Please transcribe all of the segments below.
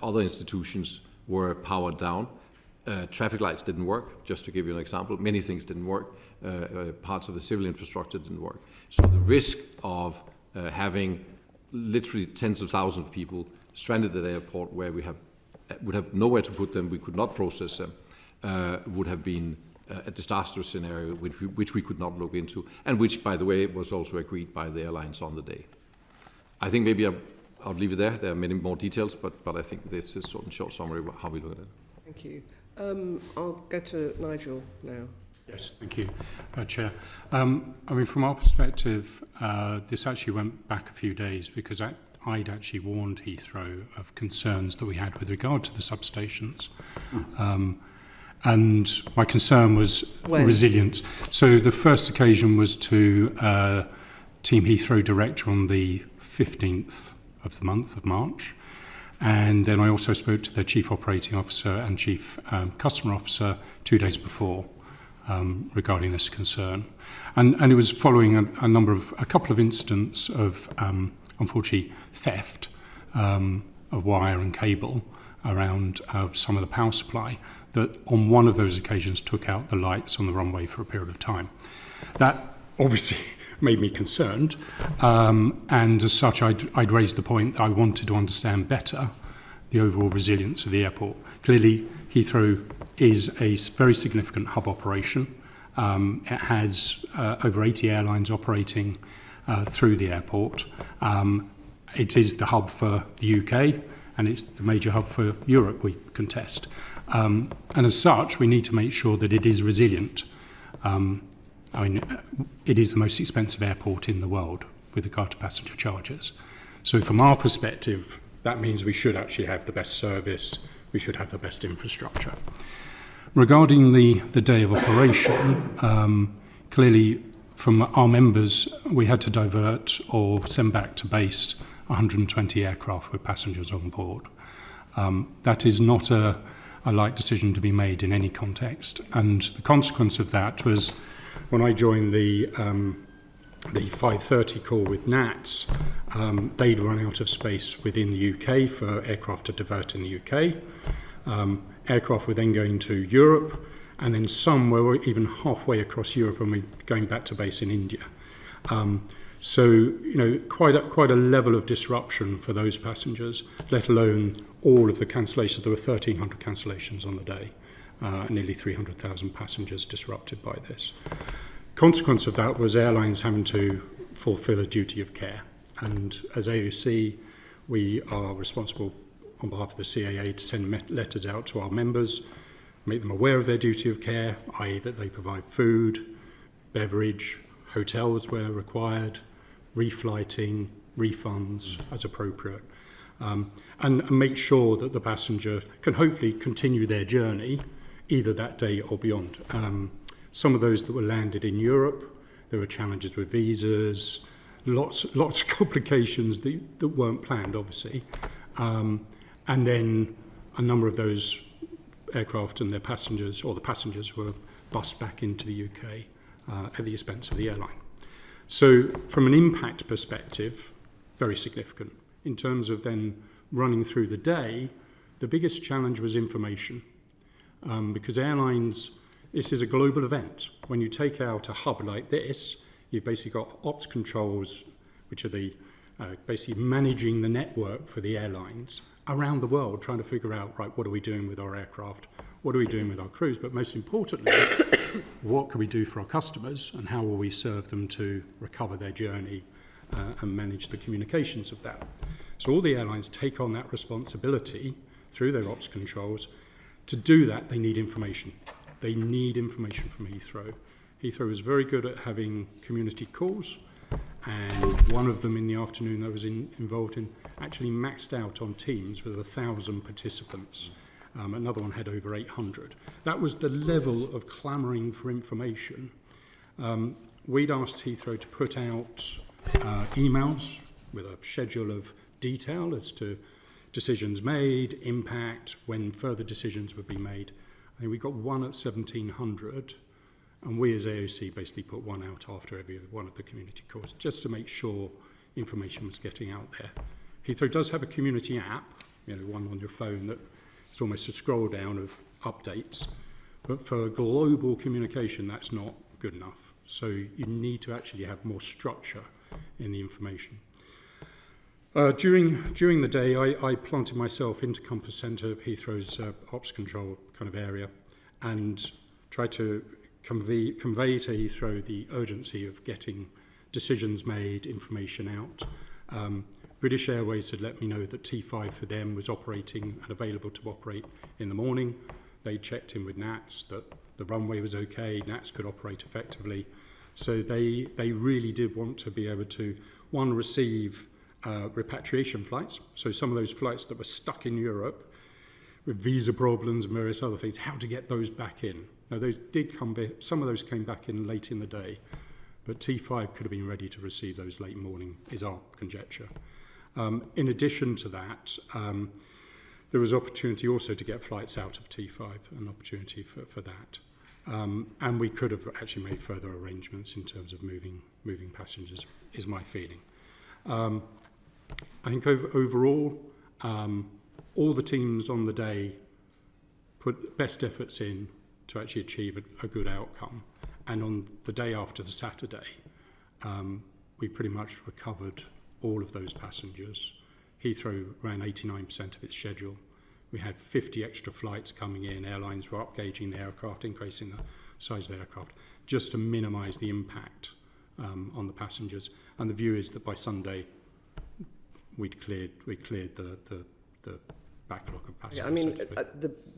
Other institutions were powered down. Traffic lights didn't work, just to give you an example. Many things didn't work. Parts of the civil infrastructure didn't work. So the risk of having literally tens of thousands of people stranded at the airport where we would have nowhere to put them, we could not process them, would have been a disastrous scenario which we could not look into, and which, by the way, was also agreed by the airlines on the day. I think maybe I'll leave it there. There are many more details, but I think this is sort of a short summary of how we look at it. Thank you. I'll go to Nigel now. Yes, thank you, Chair. I mean, from our perspective, this actually went back a few days because I'd actually warned Heathrow of concerns that we had with regard to the substations. And my concern was resilience. So the first occasion was to Team Heathrow Director on the 15th of the month of March. And then I also spoke to their Chief Operating Officer and Chief Customer Officer 2 days before regarding this concern. And it was following a couple of incidents of, unfortunately, theft of wire and cable around some of the power supply that on one of those occasions took out the lights on the runway for a period of time. That obviously made me concerned, and as such I'd raised the point that I wanted to understand better the overall resilience of the airport. Clearly Heathrow is a very significant hub operation. It has over 80 airlines operating through the airport. It is the hub for the UK, and it's the major hub for Europe, we contest. And as such, we need to make sure that it is resilient. I mean, it is the most expensive airport in the world with regard to passenger charges. So from our perspective, that means we should actually have the best service, we should have the best infrastructure. Regarding the day of operation, clearly from our members, we had to divert or send back to base 120 aircraft with passengers on board. That is not a light decision to be made in any context. And the consequence of that was when I joined the 5:30 call with NATS, they'd run out of space within the UK for aircraft to divert in the UK. Aircraft were then going to Europe, and then some were even halfway across Europe and we're going back to base in India. So, you know, quite a level of disruption for those passengers, let alone all of the cancellations. There were 1,300 cancellations on the day, nearly 300,000 passengers disrupted by this. Consequence of that was airlines having to fulfill a duty of care. And as AOC, we are responsible on behalf of the CAA to send letters out to our members, make them aware of their duty of care, i.e. that they provide food, beverage, hotels where required, reflighting, refunds as appropriate, and make sure that the passenger can hopefully continue their journey either that day or beyond. Some of those that were landed in Europe, there were challenges with visas, lots of complications that weren't planned, obviously. And then a number of those aircraft and their passengers, or the passengers, were bussed back into the UK at the expense of the airline. So from an impact perspective, very significant. In terms of then running through the day, the biggest challenge was information. Because airlines, this is a global event. When you take out a hub like this, you've basically got ops controls, which are the basically managing the network for the airlines around the world, trying to figure out, right, what are we doing with our aircraft? What are we doing with our crews? But most importantly, what can we do for our customers and how will we serve them to recover their journey and manage the communications of that? So all the airlines take on that responsibility through their ops controls. To do that, they need information. They need information from Heathrow. Heathrow is very good at having community calls, and one of them in the afternoon that I was involved in actually maxed out on Teams with 1,000 participants. Another one had over 800. That was the level of clamouring for information. We'd asked Heathrow to put out emails with a schedule of detail as to decisions made, impact, when further decisions would be made. I think we got one at 1,700, and we as AOC basically put one out after every one of the community calls, just to make sure information was getting out there. Heathrow does have a community app, one on your phone that it's almost a scroll down of updates. But for global communication, that's not good enough. So you need to actually have more structure in the information. During the day, I planted myself into Compass Centre, Heathrow's ops control kind of area, and tried to convey to Heathrow the urgency of getting decisions made, information out. British Airways had let me know that T5 for them was operating and available to operate in the morning. They checked in with NATS that the runway was okay, NATS could operate effectively. So they really did want to be able to, one, receive repatriation flights. So some of those flights that were stuck in Europe with visa problems and various other things, how to get those back in. Now those did come back, some of those came back in late in the day, but T5 could have been ready to receive those late morning, is our conjecture. In addition to that, there was opportunity also to get flights out of T5, an opportunity for that. And we could have actually made further arrangements in terms of moving passengers, is my feeling. I think overall, all the teams on the day put best efforts in to actually achieve a good outcome. And on the day after the Saturday, we pretty much recovered all of those passengers. Heathrow ran 89% of its schedule. We had 50 extra flights coming in. Airlines were upgauging the aircraft, increasing the size of the aircraft, just to minimise the impact on the passengers. And the view is that by Sunday, we'd cleared the backlog of passengers. Yeah, I mean,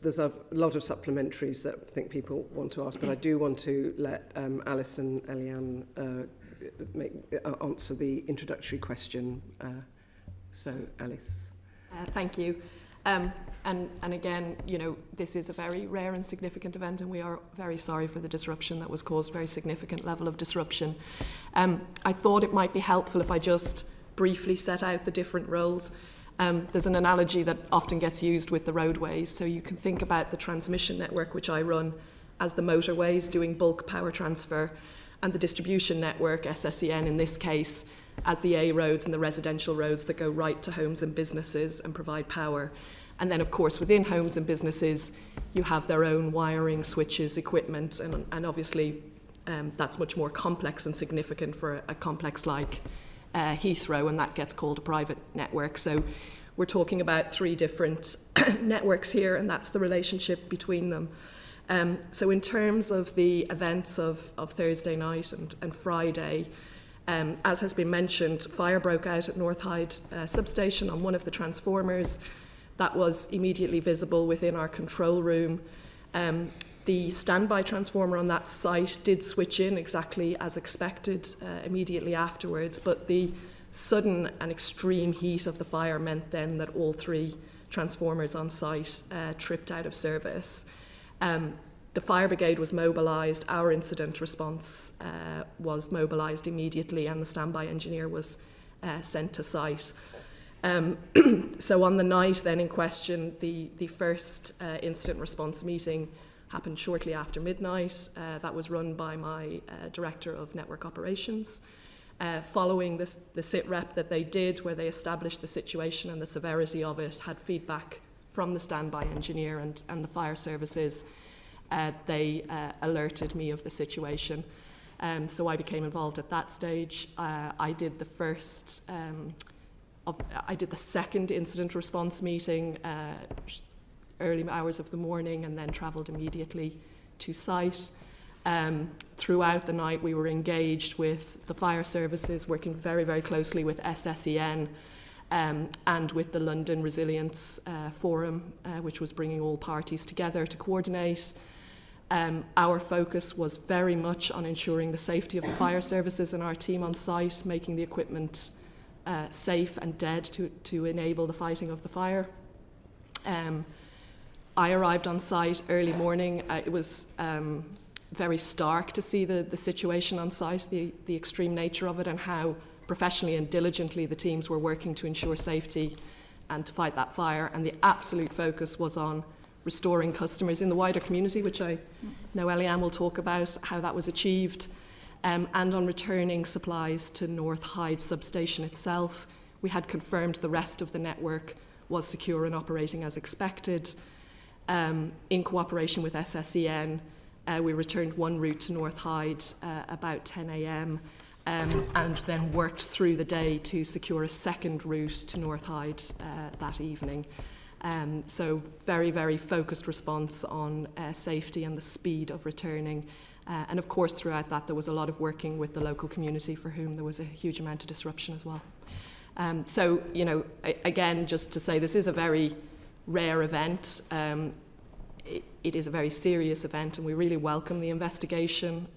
there's a lot of supplementaries that I think people want to ask, but I do want to let Alice and Eliane answer the introductory question. So, Alice. Thank you. And again, this is a very rare and significant event, and we are very sorry for the disruption that was caused, very significant level of disruption. I thought it might be helpful if I just briefly set out the different roles. There's an analogy that often gets used with the roadways, so you can think about the transmission network, which I run, as the motorways doing bulk power transfer, and the distribution network, SSEN in this case, as the A roads and the residential roads that go right to homes and businesses and provide power. And then, of course, within homes and businesses, you have their own wiring, switches, equipment, and obviously that's much more complex and significant for a complex like Heathrow, and that gets called a private network. So we're talking about three different networks here, and that's the relationship between them. So in terms of the events of Thursday night and Friday, as has been mentioned, fire broke out at North Hyde substation on one of the transformers. That was immediately visible within our control room. The standby transformer on that site did switch in exactly as expected immediately afterwards, but the sudden and extreme heat of the fire meant then that all three transformers on site tripped out of service. The fire brigade was mobilised, our incident response was mobilised immediately, and the standby engineer was sent to site. So on the night then in question, the first incident response meeting happened shortly after midnight. That was run by my Director of Network Operations. Following the sit rep that they did, where they established the situation and the severity of it, had feedback from the standby engineer and the fire services, they alerted me of the situation. So I became involved at that stage. I did the second incident response meeting early hours of the morning, and then travelled immediately to site. Throughout the night we were engaged with the fire services, working very, very closely with SSEN and with the London Resilience Forum, which was bringing all parties together to coordinate. Our focus was very much on ensuring the safety of the fire services and our team on site, making the equipment safe and dead to enable the fighting of the fire. I arrived on site early morning. It was very stark to see the situation on site, the extreme nature of it, and how professionally and diligently the teams were working to ensure safety and to fight that fire. And the absolute focus was on restoring customers in the wider community, which I know Eliane will talk about how that was achieved, and on returning supplies to North Hyde substation itself. We had confirmed the rest of the network was secure and operating as expected. In cooperation with SSEN, we returned one route to North Hyde about 10 a.m. And then worked through the day to secure a second route to North Hyde that evening. So very, very focused response on safety and the speed of returning. And of course, throughout that, there was a lot of working with the local community for whom there was a huge amount of disruption as well. So, you know, again, just to say this is a very rare event. It is a very serious event, and we really welcome the investigation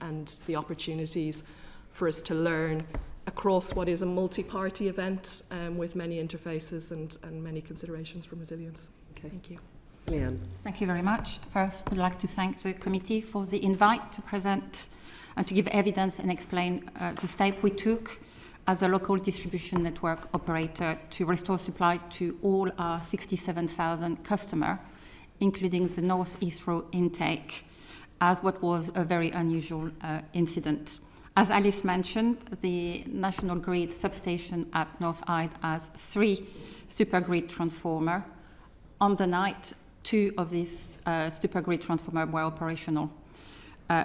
and the opportunities for us to learn across what is a multi-party event with many interfaces and many considerations from resilience. Okay. Thank you. Leanne. Thank you very much. First, I'd like to thank the committee for the invite to present and to give evidence and explain the step we took as a local distribution network operator to restore supply to all our 67,000 customers, including the North Heathrow intake, as what was a very unusual incident. As Alice mentioned, the National Grid substation at North Hyde has 3 supergrid transformers. On the night, 2 of these supergrid transformers were operational.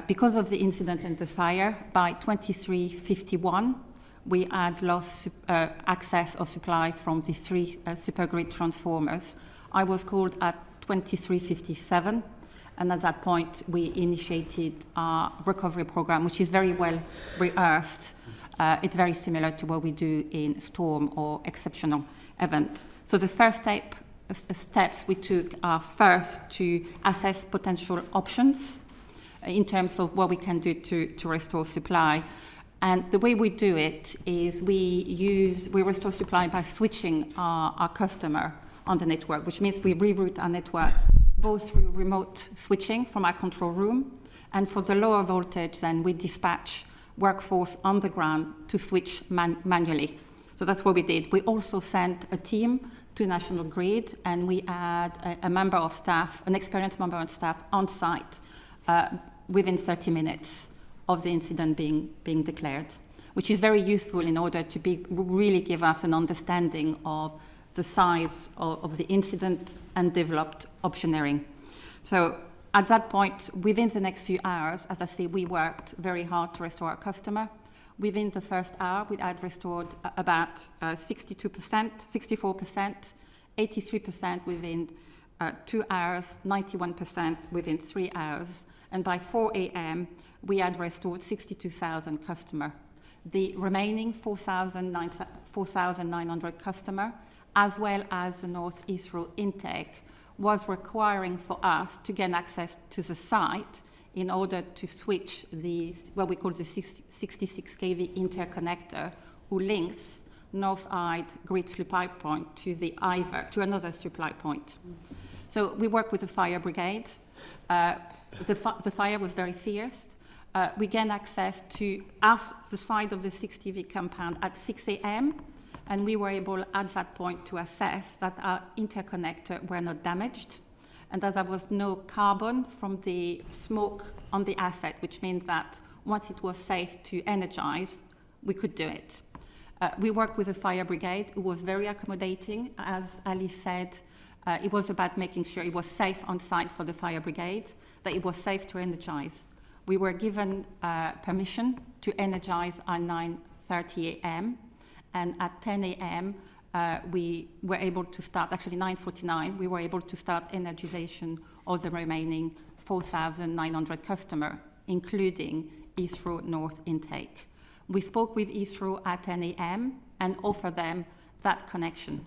Because of the incident and the fire, by 23:51, we had lost access or supply from the 3 supergrid transformers. I was called at 23:57, and at that point we initiated our recovery program, which is very well rehearsed. It's very similar to what we do in storm or exceptional event. So the first steps we took are first to assess potential options in terms of what we can do to restore supply. And the way we do it is we restore supply by switching our customer on the network, which means we reroute our network both through remote switching from our control room, and for the lower voltage, then we dispatch workforce on the ground to switch manually. So that's what we did. We also sent a team to National Grid, and we had a member of staff, an experienced member of staff on site within 30 minutes of the incident being declared, which is very useful in order to really give us an understanding of the size of the incident and developed optioneering. So at that point, within the next few hours, as I say, we worked very hard to restore our customer. Within the first hour, we had restored about 62%, 64%, 83% within 2 hours, 91% within 3 hours. And by 4 a.m., we had restored 62,000 customers. The remaining 4,900 customers, as well as the North Heathrow intake, was requiring for us to gain access to the site in order to switch what we call the 66 kV interconnector, who links North Hyde grid supply point to another supply point. So we work with the fire brigade. The fire was very fierce. We gained access to the side of the 60 kV compound at 6 a.m., and we were able at that point to assess that our interconnector were not damaged, and that there was no carbon from the smoke on the asset, which means that once it was safe to energize, we could do it. We worked with the fire brigade, who was very accommodating. As Alice said, it was about making sure it was safe on site for the fire brigade, that it was safe to energize. We were given permission to energize at 9:30 a.m., and at 10 a.m., we were able to start, actually 9:49, we were able to start energization of the remaining 4,900 customers, including Heathrow North intake. We spoke with Heathrow at 10 a.m. and offered them that connection.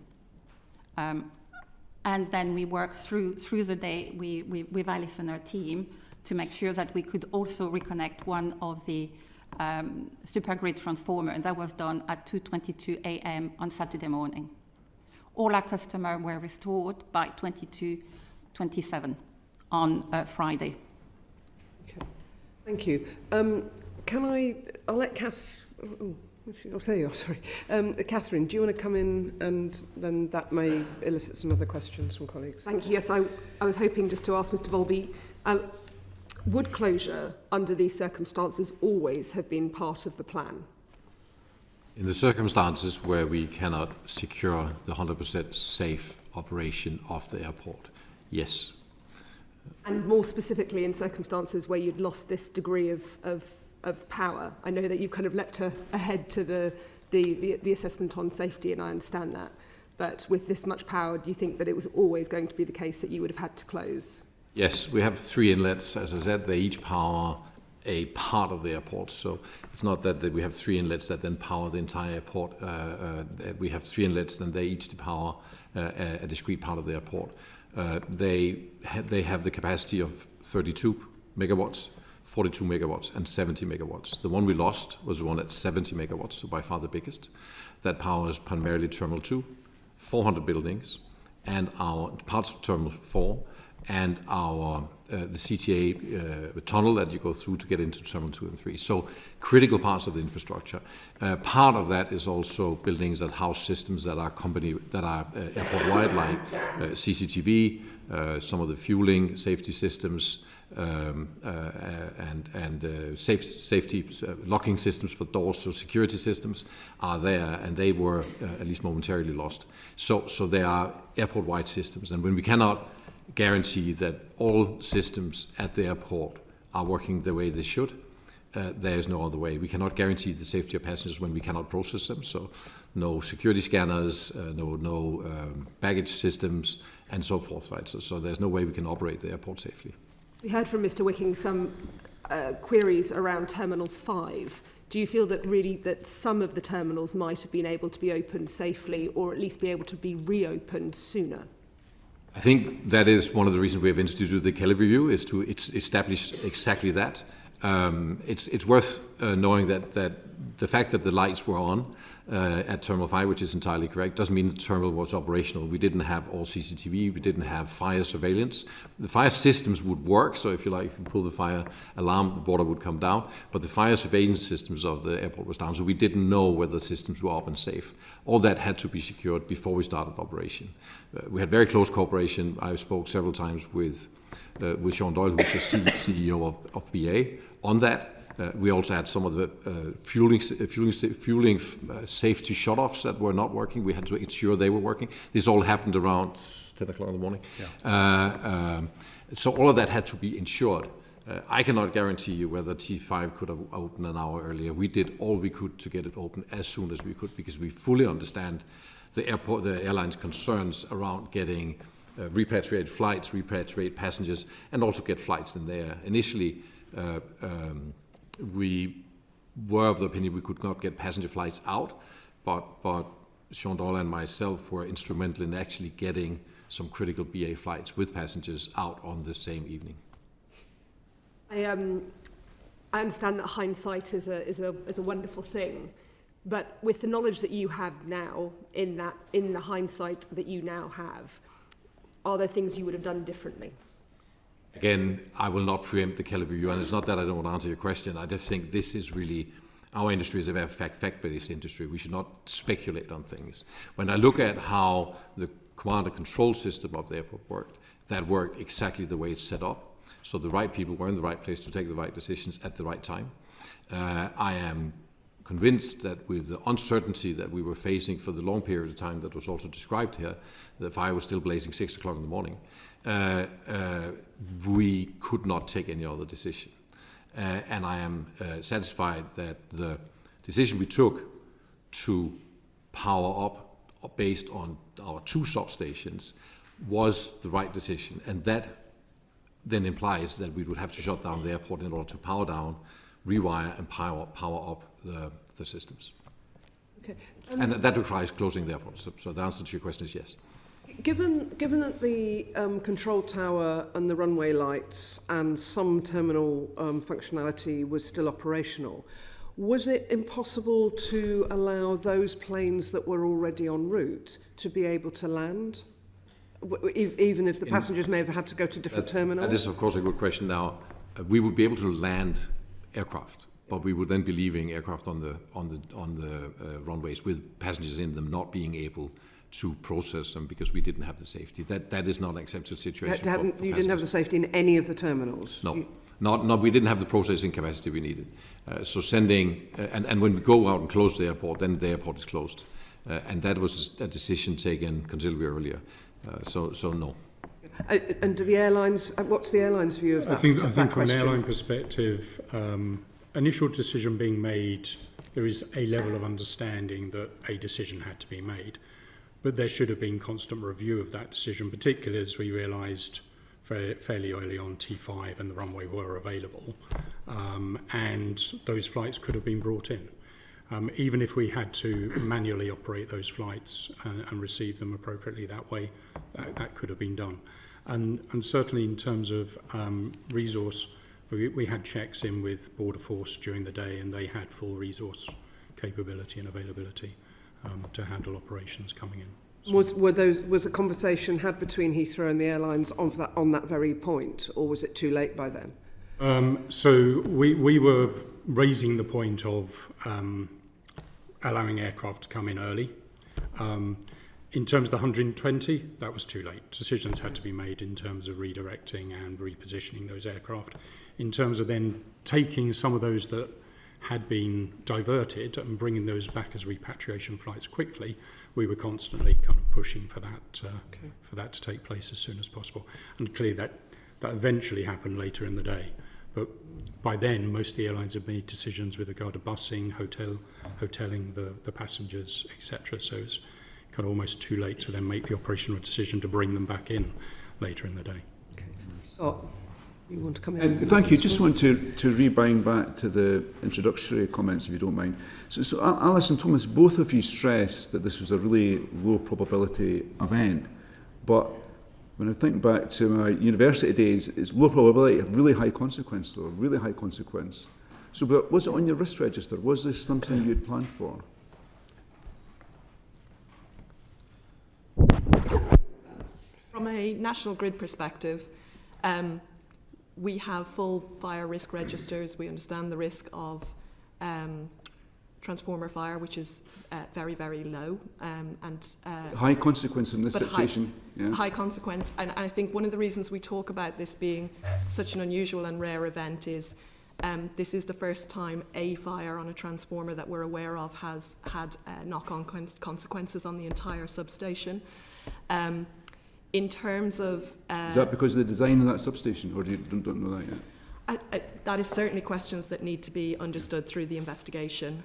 And then we worked through the day with Alice and her team to make sure that we could also reconnect one of the supergrid transformer, and that was done at 2:22 a.m. on Saturday morning. All our customers were restored by 22:27 on Friday. Okay, thank you. I'll let there you are, sorry. Catherine, do you want to come in, and then that may elicit some other questions from colleagues? Thank you. Yes, I was hoping just to ask Mr. Volby, would closure under these circumstances always have been part of the plan? In the circumstances where we cannot secure the 100% safe operation of the airport, yes. And more specifically in circumstances where you'd lost this degree of power. I know that you've kind of leapt ahead to the assessment on safety, and I understand that. But with this much power, do you think that it was always going to be the case that you would have had to close? Yes, we have 3 inlets. As I said, they each power a part of the airport. So it's not that we have 3 inlets that then power the entire airport. We have 3 inlets, and they each power a discrete part of the airport. They have the capacity of 32 megawatts, 42 megawatts, and 70 megawatts. The one we lost was the one at 70 megawatts, so by far the biggest. That powers primarily Terminal 2, 400 buildings, and our parts of Terminal 4, and our the CTA tunnel that you go through to get into Terminal 2 and 3. So critical parts of the infrastructure. Part of that is also buildings that house systems that are airport-wide, like CCTV, some of the fueling safety systems, and safety locking systems for doors, so security systems are there, and they were at least momentarily lost. So they are airport-wide systems, and when we cannot guarantee that all systems at the airport are working the way they should, there is no other way. We cannot guarantee the safety of passengers when we cannot process them, so no security scanners, no baggage systems, and so forth, right? So there's no way we can operate the airport safely. We heard from Mr. Wicking some queries around Terminal 5. Do you feel that some of the terminals might have been able to be opened safely, or at least be able to be reopened sooner? I think that is one of the reasons we have instituted the Kelly Review, is to establish exactly that. It's worth knowing that the fact that the lights were on at Terminal 5, which is entirely correct, doesn't mean the terminal was operational. We didn't have all CCTV, we didn't have fire surveillance. The fire systems would work, so if you pull the fire alarm, the water would come down, but the fire surveillance systems of the airport was down, so we didn't know whether the systems were up and safe. All that had to be secured before we started operation. We had very close cooperation. I spoke several times with Sean Doyle, who's the CEO of BA, on that. We also had some of the fueling safety shutoffs that were not working. We had to ensure they were working. This all happened around 10 o'clock in the morning. Yeah. So all of that had to be ensured. I cannot guarantee you whether T5 could have opened an hour earlier. We did all we could to get it open as soon as we could, because we fully understand the airline's concerns around getting repatriated flights, repatriate passengers, and also get flights in there. Initially, we were of the opinion we could not get passenger flights out, but Sean Doyle and myself were instrumental in actually getting some critical BA flights with passengers out on the same evening. I understand that hindsight is a wonderful thing, but with the knowledge that you have now, in the hindsight that you now have, are there things you would have done differently? Again, I will not preempt the Kelly Review, and it's not that I don't want to answer your question. I just think this is really, our industry is a very fact-based industry. We should not speculate on things. When I look at how the command and control system of the airport worked, that worked exactly the way it's set up. So the right people were in the right place to take the right decisions at the right time. I am convinced that with the uncertainty that we were facing for the long period of time that was also described here, the fire was still blazing 6 o'clock in the morning, we could not take any other decision. And I am satisfied that the decision we took to power up based on our 2 substations was the right decision. And that then implies that we would have to shut down the airport in order to power down, rewire, and power up the systems. Okay. And that requires closing the airport. So the answer to your question is yes. Given that the control tower and the runway lights and some terminal functionality was still operational, was it impossible to allow those planes that were already en route to be able to land, even if the passengers may have had to go to different terminals? That is, of course, a good question. Now, we would be able to land aircraft, but we would then be leaving aircraft on the runways with passengers in them not being able to process them because we didn't have the safety. That is not an acceptable situation. You didn't have the safety in any of the terminals? No. We didn't have the processing capacity we needed. So sending, and when we go out and close the airport, then the airport is closed. And that was a decision taken considerably earlier. So no. And do the airlines, what's the airlines' view of that? I think from question? an airline perspective, initial decision being made, there is a level of understanding that a decision had to be made. But there should have been constant review of that decision, particularly as we realised fairly early on T5 and the runway were available. And those flights could have been brought in. Even if we had to manually operate those flights and receive them appropriately that way, that could have been done. And certainly in terms of resource, we had checks in with Border Force during the day, and they had full resource capability and availability to handle operations coming in. So Was a conversation had between Heathrow and the airlines on that very point, or was it too late by then? So we were raising the point of allowing aircraft to come in early. In terms of the 120, that was too late. Decisions had to be made in terms of redirecting and repositioning those aircraft. In terms of then taking some of those that had been diverted and bringing those back as repatriation flights quickly, we were constantly kind of pushing for that to take place as soon as possible. And clearly that eventually happened later in the day. But by then, most of the airlines had made decisions with regard to busing, hotelling the passengers, etc. So it's kind of almost too late to then make the operational decision to bring them back in later in the day. Okay. Oh, you want to come in? Thank you. Just want to rebind back to the introductory comments, if you don't mind. So Alice and Thomas, both of you stressed that this was a really low probability event, but when I think back to my university days, it's low probability of really high consequence, though, really high consequence. So was it on your risk register? Was this something you'd planned for? From a national grid perspective, we have full fire risk registers. We understand the risk of transformer fire, which is very, very low. High consequence in this situation. High consequence. And I think one of the reasons we talk about this being such an unusual and rare event is this is the first time a fire on a transformer that we're aware of has had knock-on consequences on the entire substation. In terms of... is that because of the design of that substation, or do you don't know that yet? That is certainly questions that need to be understood through the investigation.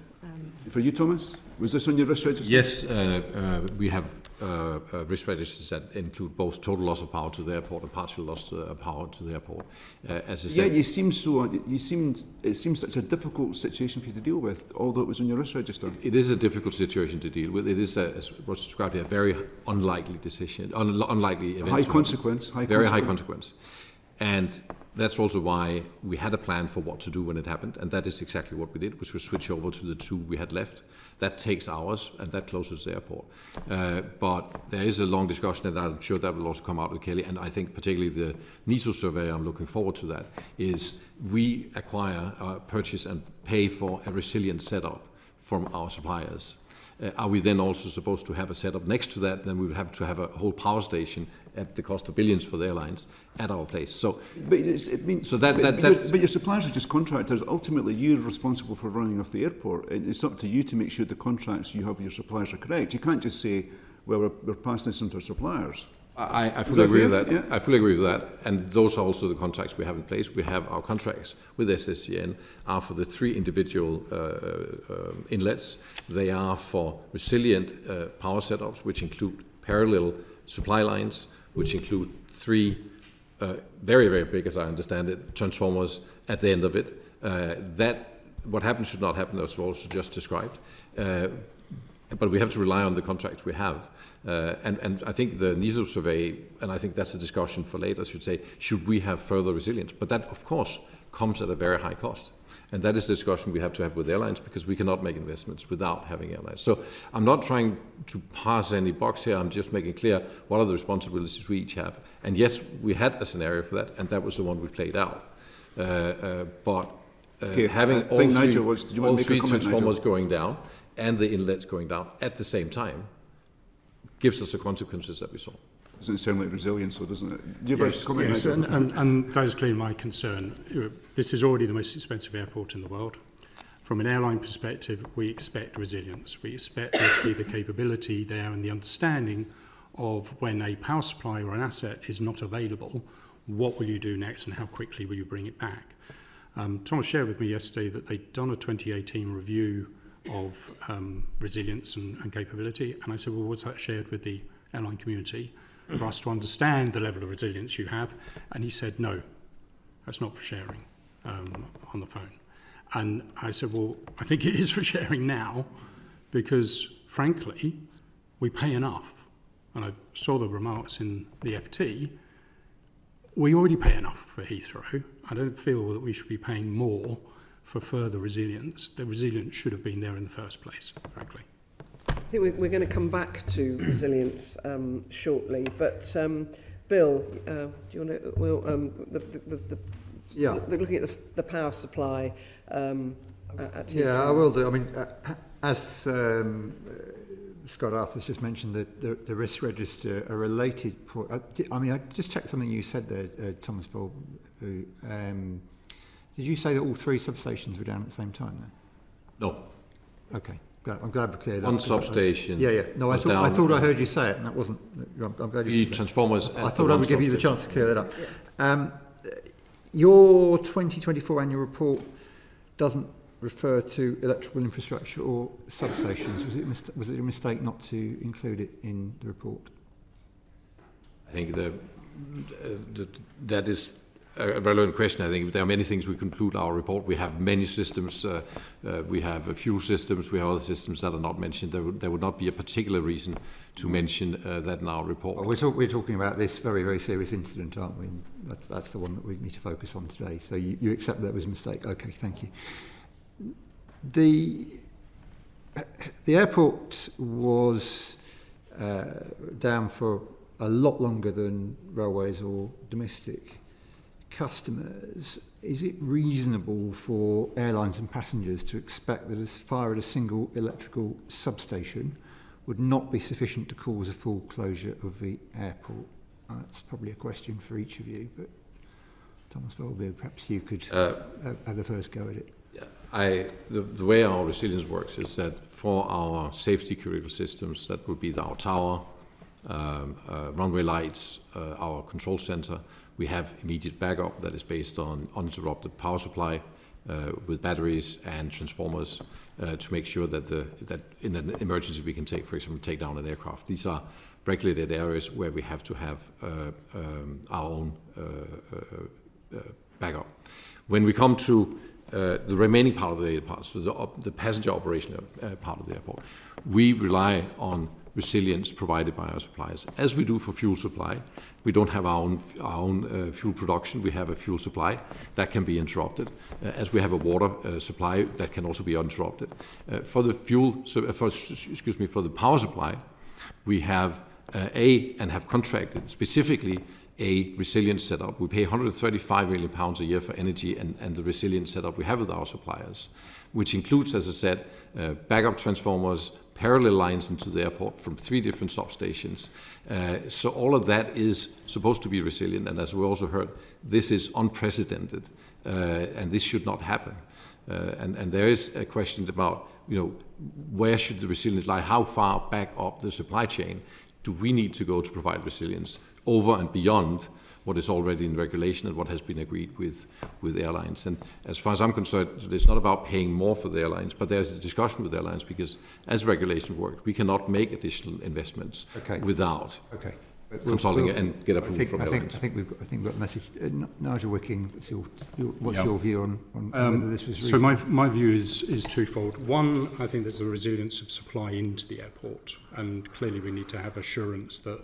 For you, Thomas, was this on your risk register? Yes, we have risk registers that include both total loss of power to the airport and partial loss of power to the airport. As I said, it seems such a difficult situation for you to deal with, although it was on your risk register. It is a difficult situation to deal with. It is, as was described here, a very unlikely decision, unlikely event. High consequence. Very high consequence. And that's also why we had a plan for what to do when it happened, and that is exactly what we did, which was switch over to the two we had left. That takes hours, and that closes the airport. But there is a long discussion, and I'm sure that will also come out with Kelly, and I think particularly the NISO survey, I'm looking forward to that, is we acquire, purchase and pay for a resilient setup from our suppliers. Are we then also supposed to have a setup next to that? Then we would have to have a whole power station at the cost of billions for the airlines at our place. So, but your suppliers are just contractors. Ultimately, you're responsible for running off the airport. It's up to you to make sure the contracts you have with your suppliers are correct. You can't just say, well, we're passing this on to our suppliers. I fully agree with that. Yeah. I fully agree with that. And those are also the contracts we have in place. We have our contracts with SSCN are for the three individual inlets. They are for resilient power setups, which include parallel supply lines, which include three very, very big, as I understand it, transformers at the end of it. That what happens should not happen, as also just described. But we have to rely on the contracts we have. And I think the NISO survey, and I think that's a discussion for later, should say, should we have further resilience? But that, of course, comes at a very high cost. And that is the discussion we have to have with airlines, because we cannot make investments without having airlines. So I'm not trying to pass any box here. I'm just making clear what are the responsibilities we each have. And yes, we had a scenario for that, and that was the one we played out. Having all three transformers going down and the inlets going down at the same time gives us the consequences that we saw. Doesn't sound like resilience, though, doesn't it? Do you have a comment? Yes, and that is clearly my concern. This is already the most expensive airport in the world. From an airline perspective, we expect resilience. We expect there to be the capability there and the understanding of when a power supply or an asset is not available, what will you do next and how quickly will you bring it back? Thomas shared with me yesterday that they'd done a 2018 review of resilience and capability, and I said, well, was that shared with the airline community for us to understand the level of resilience you have? And he said, no, that's not for sharing on the phone. And I said, well, I think it is for sharing now because, frankly, we pay enough. And I saw the remarks in the FT. We already pay enough for Heathrow. I don't feel that we should be paying more for further resilience. The resilience should have been there in the first place, frankly. I think we're going to come back to resilience shortly, but Bill, do you want to? Well, looking at the power supply at Heathrow. Yeah, I will do. I mean, as Scott Arthur's just mentioned, the risk register, a related point. I mean, I just checked something you said there, Thomas Volb. Did you say that all 3 substations were down at the same time then? No. Okay. I'm glad we cleared up. One substation. Yeah. No, I thought I heard you say it, and that wasn't. I'm glad you. The transformers. I thought I would give you the chance to clear that up. Yeah. Your 2024 annual report doesn't refer to electrical infrastructure or substations. Was it a mistake not to include it in the report? I think that is a relevant question. I think there are many things we conclude our report. We have many systems. We have fuel systems. We have other systems that are not mentioned. There would not be a particular reason to mention that in our report. Well, we're talking about this very, very serious incident, aren't we? And that's the one that we need to focus on today. So you accept that was a mistake. Okay, thank you. The airport was down for a lot longer than railways or domestic customers. Is it reasonable for airlines and passengers to expect that as far as a single electrical substation would not be sufficient to cause a full closure of the airport? That's probably a question for each of you, but Thomas Volby, perhaps you could have the first go at it. The way our resilience works is that for our safety critical systems, that would be our tower, runway lights, our control center, we have immediate backup that is based on uninterrupted power supply with batteries and transformers to make sure that in an emergency we can take down an aircraft. These are regulated areas where we have to have our own backup. When we come to the remaining part of the airport, so the passenger operation part of the airport, we rely on resilience provided by our suppliers. As we do for fuel supply, we don't have our own fuel production. We have a fuel supply that can be interrupted. As we have a water supply that can also be interrupted. For the for the power supply, we have and have contracted specifically a resilience setup. We pay £135 million a year for energy and the resilience setup we have with our suppliers, which includes, as I said, backup transformers, parallel lines into the airport from 3 different substations. So all of that is supposed to be resilient, and as we also heard, this is unprecedented, and this should not happen. And there is a question about, where should the resilience lie? How far back up the supply chain do we need to go to provide resilience over and beyond what is already in regulation and what has been agreed with airlines? And as far as I'm concerned, it's not about paying more for the airlines, but there's a discussion with airlines because as regulation works, we cannot make additional investments without consulting and get approval from airlines. I think we've got the message. Nigel Wicking, what's your view on whether this was reasonable? So my view is twofold. One, I think there's a resilience of supply into the airport, and clearly we need to have assurance that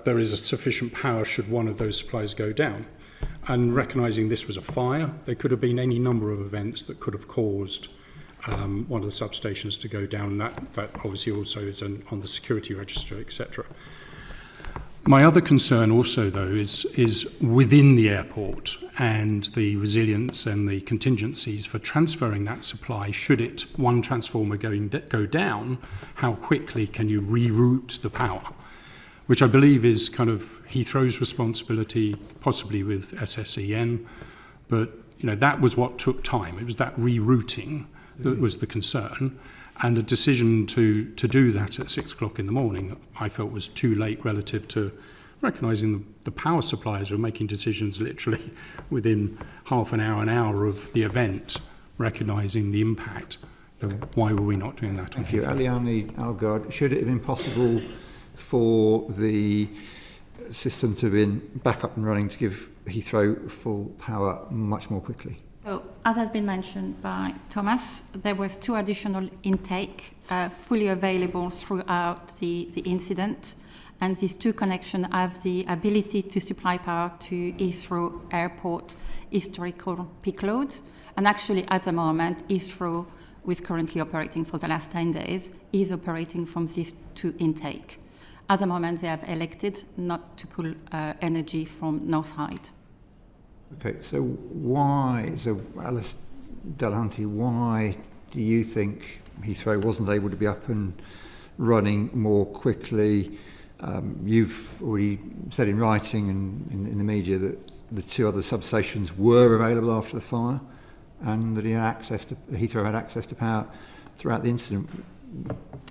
there is a sufficient power should one of those supplies go down. And recognising this was a fire, there could have been any number of events that could have caused one of the substations to go down. That obviously also is on the security register, etc. My other concern also, though, is within the airport and the resilience and the contingencies for transferring that supply. Should one transformer go down, how quickly can you reroute the power? which I believe is kind of Heathrow's responsibility, possibly with SSEN. But that was what took time. It was that rerouting that was the concern. And a decision to do that at 6 o'clock in the morning, I felt was too late relative to recognising the power suppliers were making decisions literally within half an hour of the event, recognising the impact. Why were we not doing that? Thank you. Aliani Algard, should it have been possible for the system to have been back up and running to give Heathrow full power much more quickly? So, as has been mentioned by Thomas, there was 2 additional intake fully available throughout the incident, and these 2 connections have the ability to supply power to Heathrow Airport historical peak loads. And actually, at the moment, Heathrow, who is currently operating for the last 10 days, is operating from these 2 intake. At the moment, they have elected not to pull energy from Northside. Okay, so Alice Delahunty, why do you think Heathrow wasn't able to be up and running more quickly? You've already said in writing and in the media that the 2 other substations were available after the fire, and that Heathrow had access to power throughout the incident.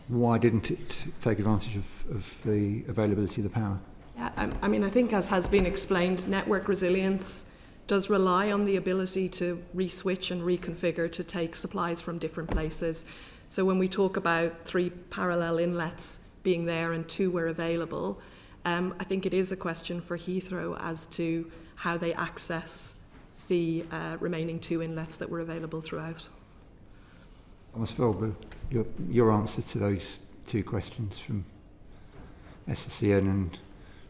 Why didn't it take advantage of the availability of the power? Yeah, I mean, I think as has been explained, network resilience does rely on the ability to re-switch and reconfigure to take supplies from different places. So when we talk about 3 parallel inlets being there and 2 were available, I think it is a question for Heathrow as to how they access the remaining 2 inlets that were available throughout. Thomas Philby, your answer to those 2 questions from SSEN and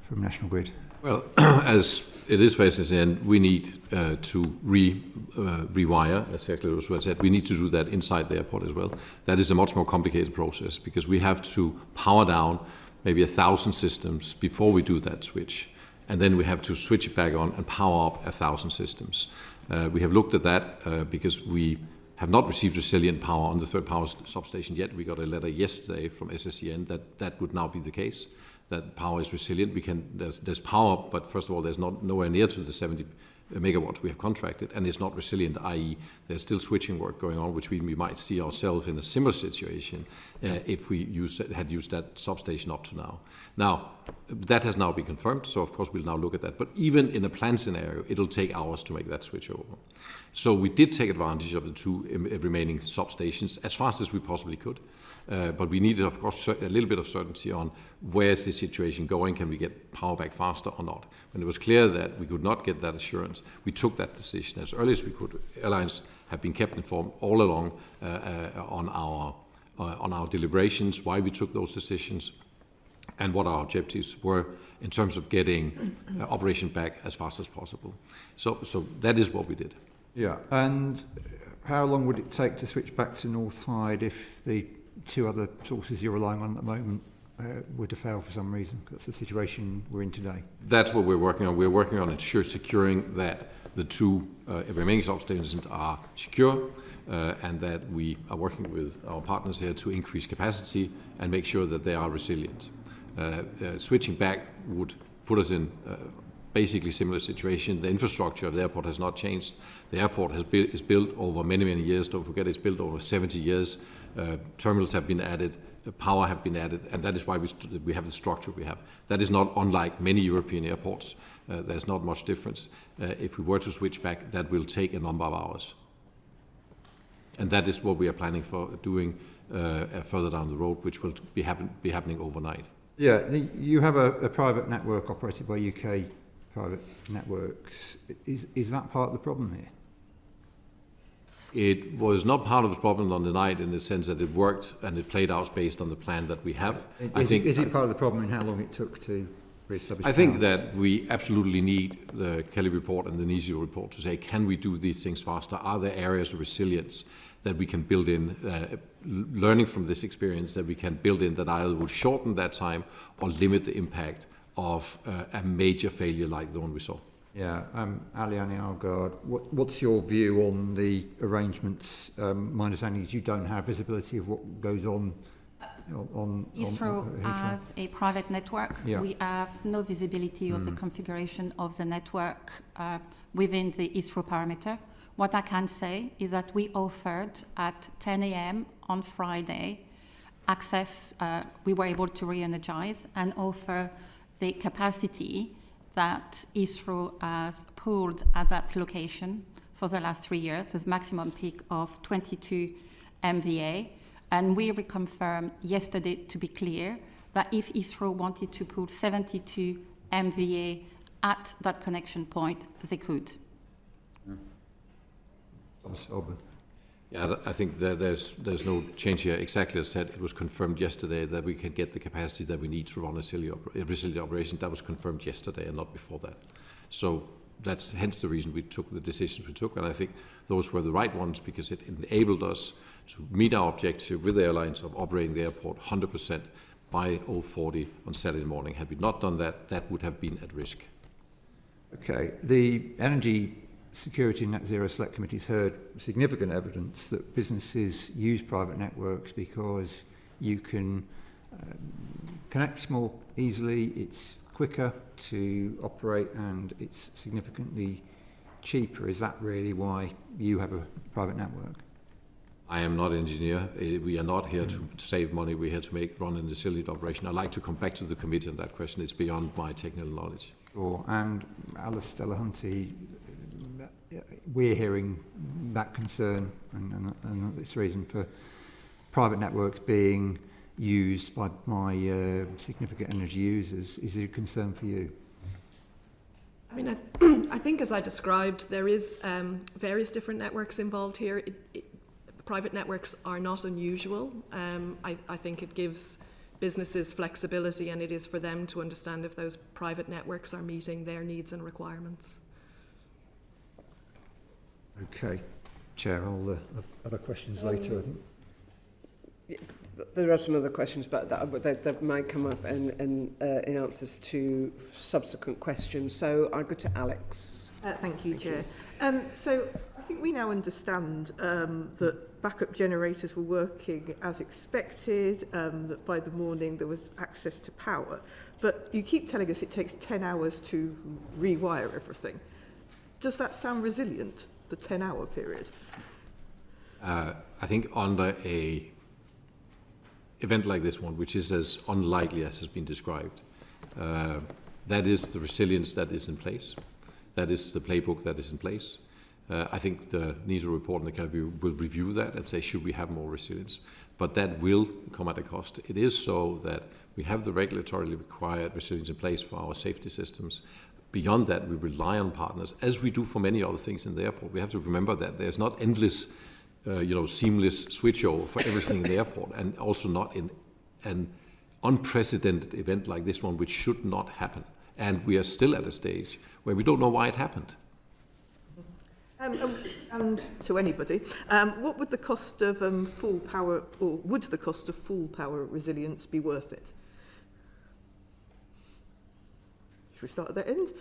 from National Grid. Well, as it is for SSN, we need to rewire, as Secretary Roosevelt said, we need to do that inside the airport as well. That is a much more complicated process because we have to power down maybe 1,000 systems before we do that switch. And then we have to switch it back on and power up 1,000 systems. We have looked at that because we have not received resilient power on the 3rd power substation yet. We got a letter yesterday from SSEN that would now be the case. That power is resilient. There's power, but first of all, there's nowhere near to the 70 megawatts we have contracted, and it's not resilient, i.e. there's still switching work going on, which we might see ourselves in a similar situation if we had used that substation up to now. Now, that has now been confirmed, so of course we'll now look at that. But even in a planned scenario, it'll take hours to make that switch over. So we did take advantage of the 2 remaining substations as fast as we possibly could. But we needed, of course, a little bit of certainty on where is the situation going, can we get power back faster or not. When it was clear that we could not get that assurance, we took that decision as early as we could. Airlines have been kept informed all along on our deliberations, why we took those decisions, and what our objectives were in terms of getting operation back as fast as possible. So that is what we did. Yeah, and how long would it take to switch back to North Hyde if the 2 other sources you're relying on at the moment were to fail for some reason? That's the situation we're in today. That's what we're working on. We're working on securing that the 2 remaining substations are secure and that we are working with our partners here to increase capacity and make sure that they are resilient. Switching back would put us in basically similar situation. The infrastructure of the airport has not changed. The airport is built over many, many years. Don't forget, it's built over 70 years. Terminals have been added, power have been added, and that is why we have the structure we have. That is not unlike many European airports. There's not much difference. If we were to switch back, that will take a number of hours. And that is what we are planning for doing further down the road, which will be happening overnight. Yeah, you have a private network operated by UK private networks. Is that part of the problem here? It was not part of the problem on the night in the sense that it worked and it played out based on the plan that we have. Is it part of the problem in how long it took to re-establish I think that we absolutely need the Kelly report and the Nisio report to say, can we do these things faster? Are there areas of resilience that we can build in, learning from this experience that we can build in that either will shorten that time or limit the impact of a major failure like the one we saw? Yeah, Aliani Algard, what's your view on the arrangements? My understanding is you don't have visibility of what goes on on Heathrow as a private network. Yeah. We have no visibility of the configuration of the network within the Heathrow parameter. What I can say is that we offered at 10 a.m. on Friday access, we were able to re-energize and offer the capacity that Heathrow has pulled at that location for the last 3 years, with maximum peak of 22 MVA. And we reconfirmed yesterday, to be clear, that if Heathrow wanted to pull 72 MVA at that connection point, they could. Yeah, I think there's no change here. Exactly as said, it was confirmed yesterday that we can get the capacity that we need to run a resilient operation. That was confirmed yesterday and not before that. So that's hence the reason we took the decisions we took, and I think those were the right ones because it enabled us to meet our objective with the airlines of operating the airport 100% by 0:40 on Saturday morning. Had we not done that, that would have been at risk. Okay, the Energy Security and Net Zero Select Committee's heard significant evidence that businesses use private networks because you can connect more easily, it's quicker to operate, and it's significantly cheaper. Is that really why you have a private network? I am not an engineer. We are not here to save money. We're here to run a resilient operation. I'd like to come back to the committee on that question. It's beyond my technical knowledge. Sure. And Alice Delahunty, we're hearing that concern and this reason for private networks being used by significant energy users. Is it a concern for you? I mean, I think as I described, there is various different networks involved here. Private networks are not unusual. I think it gives businesses flexibility, and it is for them to understand if those private networks are meeting their needs and requirements. Okay, Chair, I'll have other questions later, I think. There are some other questions, but that might come up in answers to subsequent questions. So I'll go to Alex. Thank you, Chair. So I think we now understand that backup generators were working as expected, that by the morning there was access to power. But you keep telling us it takes 10 hours to rewire everything. Does that sound resilient, the 10-hour period? I think under a event like this one, which is as unlikely as has been described, that is the resilience that is in place. That is the playbook that is in place. I think the NISA report and the Council will review that and say, should we have more resilience? But that will come at a cost. It is so that we have the regulatorily required resilience in place for our safety systems. Beyond that, we rely on partners, as we do for many other things in the airport. We have to remember that there's not endless, seamless switchover for everything in the airport, and also not in an unprecedented event like this one, which should not happen. And we are still at a stage where we don't know why it happened. And to anybody, what would the cost of full power, or would the cost of full power resilience be worth it? Should we start at that end?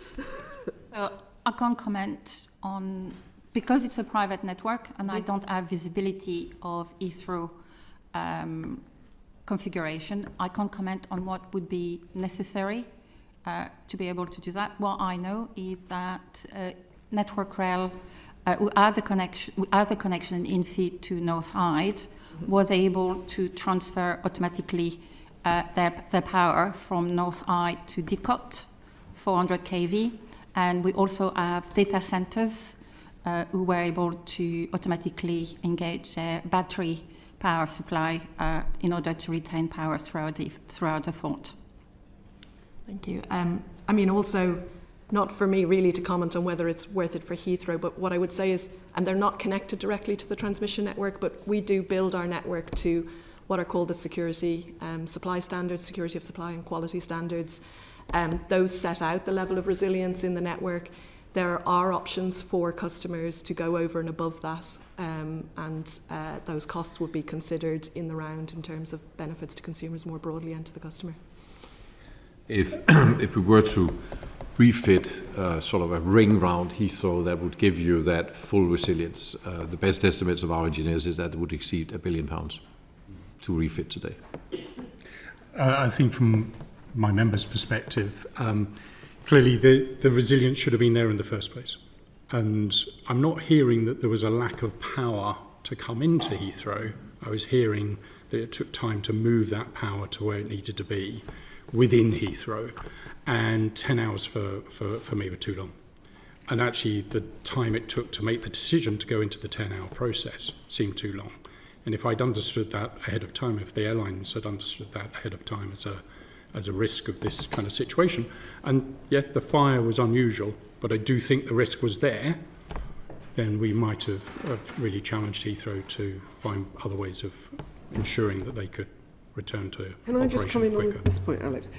So I can't comment on, because it's a private network and I don't have visibility of Heathrow configuration, I can't comment on what would be necessary to be able to do that. What I know is that Network Rail, who had the connection in feed to North Side, was able to transfer automatically their power from North Side to Didcot, 400 kV, and we also have data centers who were able to automatically engage their battery power supply in order to retain power throughout the fault. Thank you. I mean, also, not for me really to comment on whether it's worth it for Heathrow, but what I would say is, and they're not connected directly to the transmission network, but we do build our network to what are called the security supply standards, security of supply and quality standards. Those set out the level of resilience in the network. There are options for customers to go over and above that, and those costs would be considered in the round in terms of benefits to consumers more broadly and to the customer. If we were to refit sort of a ring round Heathrow that would give you that full resilience, the best estimates of our engineers is that it would exceed £1 billion to refit today. I think from my members' perspective, clearly the resilience should have been there in the first place. And I'm not hearing that there was a lack of power to come into Heathrow. I was hearing that it took time to move that power to where it needed to be within Heathrow. And 10 hours for me were too long. And actually the time it took to make the decision to go into the 10-hour process seemed too long. And if I'd understood that ahead of time, if the airlines had understood that ahead of time as a risk of this kind of situation, and yeah, the fire was unusual, but I do think the risk was there, then we might have really challenged Heathrow to find other ways of ensuring that they could return to Can I just come in quicker. on this point, Alex?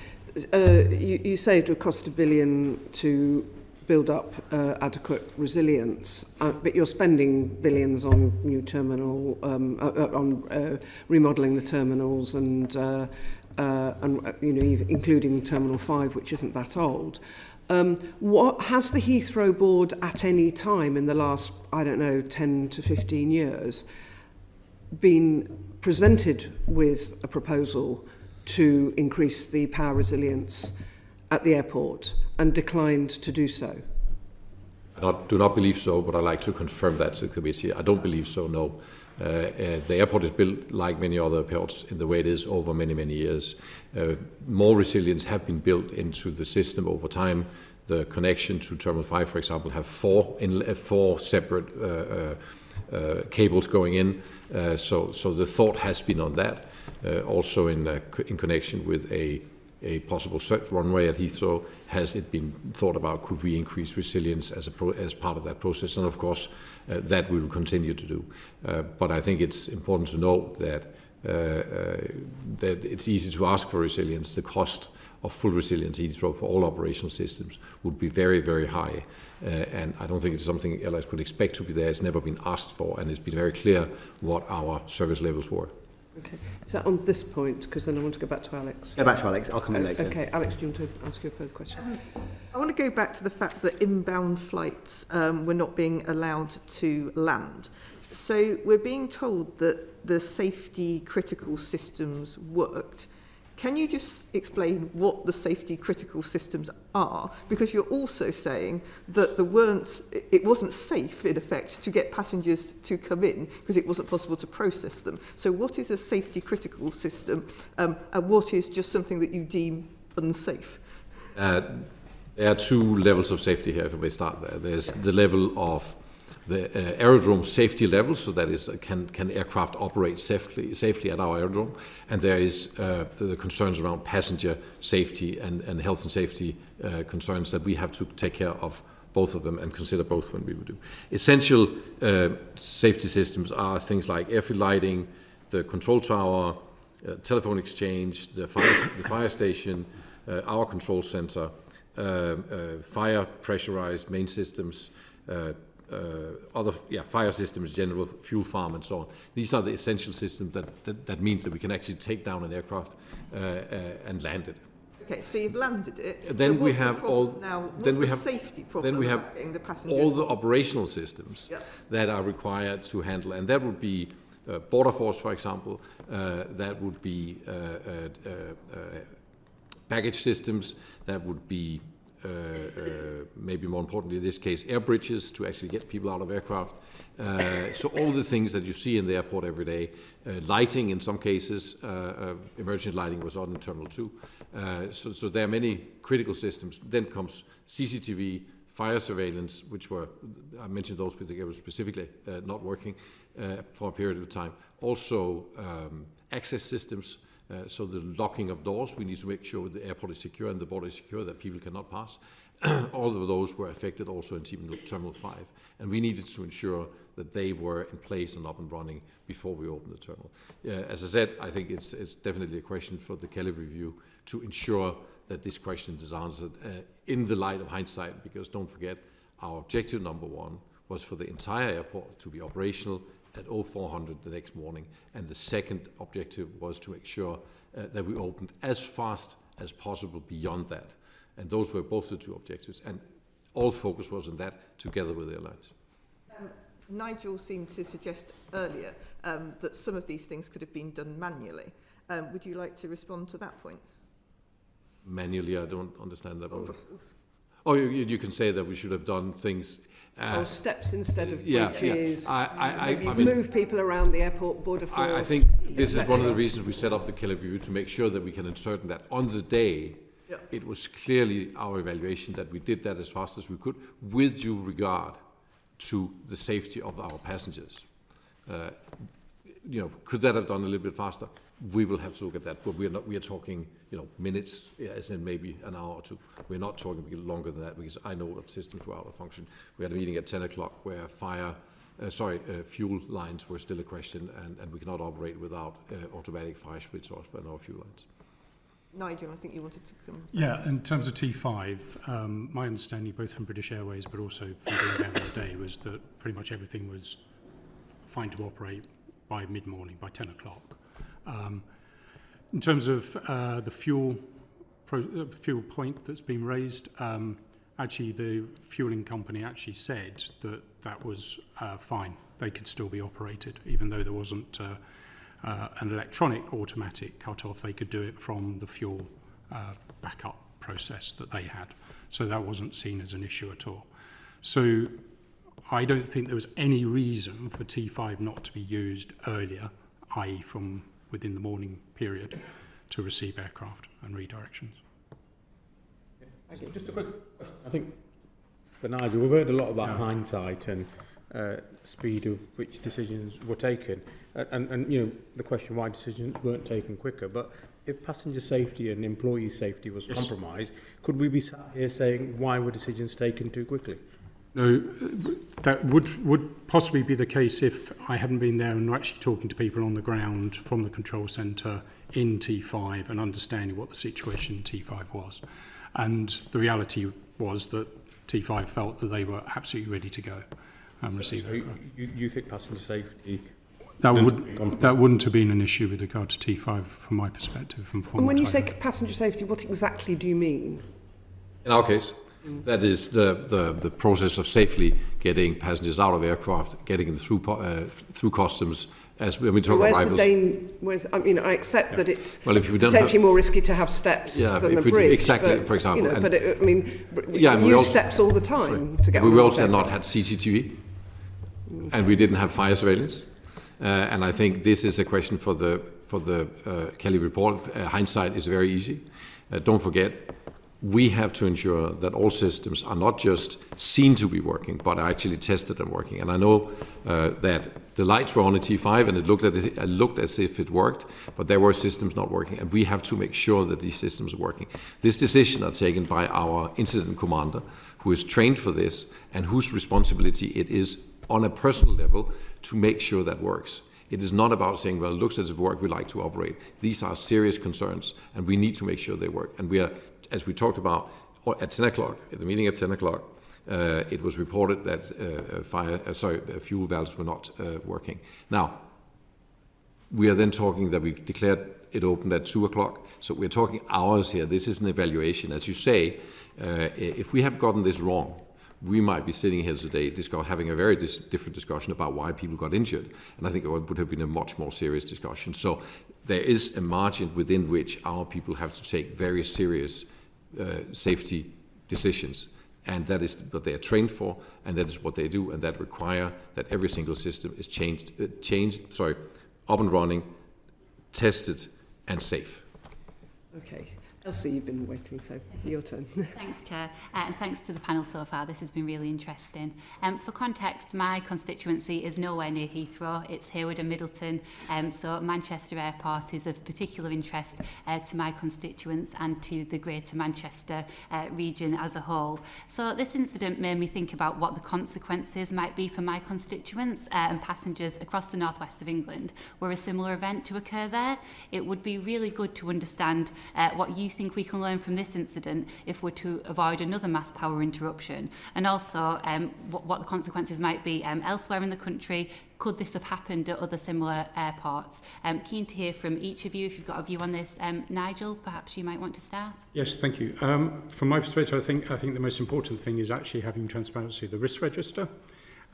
You saved a cost $1 billion to build up adequate resilience, but you're spending billions on new terminal, on remodelling the terminals and even including Terminal 5, which isn't that old. What has the Heathrow board at any time in the last, 10 to 15 years been presented with a proposal to increase the power resilience at the airport and declined to do so? I do not believe so, but I'd like to confirm that to the committee. I don't believe so, no. The airport is built like many other airports in the way it is over many, many years. More resilience have been built into the system over time. The connection to Terminal 5, for example, have four separate cables going in. So the thought has been on that. Also in connection with a possible third runway at Heathrow, has it been thought about, could we increase resilience as part of that process? And of course, that we will continue to do. But I think it's important to note that it's easy to ask for resilience. The cost of full resilience at Heathrow for all operational systems would be very, very high. And I don't think it's something airlines could expect to be there. It's never been asked for, and it's been very clear what our service levels were. Okay. Is that on this point? Because then I want to go back to Alex. Go back to Alex. I'll come in later. Okay, Alex, do you want to ask you a further question? I want to go back to the fact that inbound flights were not being allowed to land. So we're being told that the safety critical systems worked. Can you just explain what the safety critical systems are? Because you're also saying that it wasn't safe, in effect, to get passengers to come in because it wasn't possible to process them. So what is a safety critical system and what is just something that you deem unsafe? There are two levels of safety here, if we start there. There's the level of the aerodrome safety level, so that is, can aircraft operate safely at our aerodrome, and there is the concerns around passenger safety and health and safety concerns that we have to take care of both of them and consider both when we would do. Essential safety systems are things like airfield lighting, the control tower, telephone exchange, the fire station, our control center, fire pressurized main systems, other fire systems, general fuel farm, and so on. These are the essential systems that means that we can actually take down an aircraft and land it. Okay, so you've landed it. Then so we have all. Then we have safety problem. Then we have the passengers all the operational systems that are required to handle, and that would be border force, for example. That would be baggage systems. That would be maybe more importantly in this case, air bridges to actually get people out of aircraft. So all the things that you see in the airport every day, lighting in some cases, emergency lighting was on in Terminal 2. So there are many critical systems. Then comes CCTV, fire surveillance, which I mentioned those because they were specifically not working for a period of time. Also access systems. So the locking of doors, we need to make sure the airport is secure and the border is secure, that people cannot pass. All of those were affected also in Terminal 5. And we needed to ensure that they were in place and up and running before we opened the terminal. As I said, I think it's definitely a question for the Kelly review to ensure that this question is answered in the light of hindsight, because don't forget, our objective number one was for the entire airport to be operational at 0400 the next morning, and the second objective was to make sure that we opened as fast as possible beyond that. And those were both the two objectives, and all focus was on that together with the airlines. Nigel seemed to suggest earlier that some of these things could have been done manually. Would you like to respond to that point? Manually, I don't understand that. Or, Oh, you can say that we should have done things. Or steps instead of Yeah, bridges. I Maybe move people around the airport border force. I think this is one of the reasons we set up the killer review, to make sure that we can ascertain that on the day, it was clearly our evaluation that we did that as fast as we could, with due regard to the safety of our passengers. Could that have done a little bit faster? We will have to look at that, but we are talking, minutes, as in maybe an hour or two. We're not talking longer than that, because I know that systems were out of function. We had a meeting at 10 o'clock where fuel lines were still a question, and we cannot operate without automatic fire switch off on our fuel lines. Nigel, I think you wanted to come. Yeah, in terms of T5, my understanding, both from British Airways but also from being there all day, was that pretty much everything was fine to operate by mid-morning, by 10 o'clock. In terms of the fuel point that's been raised, actually the fueling company actually said that was fine. They could still be operated, even though there wasn't an electronic automatic cut-off. They could do it from the fuel backup process that they had. So that wasn't seen as an issue at all. So I don't think there was any reason for T5 not to be used earlier, i.e. from within the morning period, to receive aircraft and redirections. Just a quick question. I think for Nigel, we've heard a lot about hindsight and speed of which decisions were taken, and the question why decisions weren't taken quicker. But if passenger safety and employee safety was compromised, could we be sat here saying why were decisions taken too quickly? No, that would possibly be the case if I hadn't been there and actually talking to people on the ground from the control centre in T5 and understanding what the situation in T5 was. And the reality was that T5 felt that they were absolutely ready to go and receive it. You think passenger safety... That wouldn't have been an issue with regard to T5 from my perspective. And when you say passenger safety, what exactly do you mean? In our case, that is the process of safely getting passengers out of aircraft, getting them through customs. As when we talk arrivals. I accept that it's potentially have, more risky to have steps than a bridge. Exactly, but, for example. We use steps all the time to get. We also had not had CCTV, and we didn't have fire surveillance. And I think this is a question for the Kelly report. Hindsight is very easy. Don't forget, we have to ensure that all systems are not just seen to be working, but are actually tested and working. And I know that the lights were on at T5, and it looked as if it worked, but there were systems not working, and we have to make sure that these systems are working. This decision are taken by our incident commander, who is trained for this, and whose responsibility it is on a personal level to make sure that works. It is not about saying, well, it looks as if it works, we like to operate. These are serious concerns, and we need to make sure they work. And we are, as we talked about at 10 o'clock, at the meeting at 10 o'clock, it was reported that fuel valves were not working. Now, we are then talking that we declared it opened at 2 o'clock, so we're talking hours here. This is an evaluation. As you say, if we have gotten this wrong, we might be sitting here today having a very different discussion about why people got injured, and I think it would have been a much more serious discussion. So there is a margin within which our people have to take very serious safety decisions, and that is what they are trained for, and that is what they do, and that require that every single system is up and running, tested, and safe. Okay. Elsie, you've been waiting, so your turn. Thanks, Chair, and thanks to the panel so far. This has been really interesting. For context, my constituency is nowhere near Heathrow. It's Hayward and Middleton, so Manchester Airport is of particular interest to my constituents and to the Greater Manchester region as a whole. So this incident made me think about what the consequences might be for my constituents and passengers across the northwest of England were a similar event to occur there. It would be really good to understand what you think we can learn from this incident if we're to avoid another mass power interruption, and also what the consequences might be elsewhere in the country. Could this have happened at other similar airports? Keen to hear from each of you if you've got a view on this. Nigel, perhaps you might want to start. Yes, thank you. From my perspective, I think the most important thing is actually having transparency of the risk register,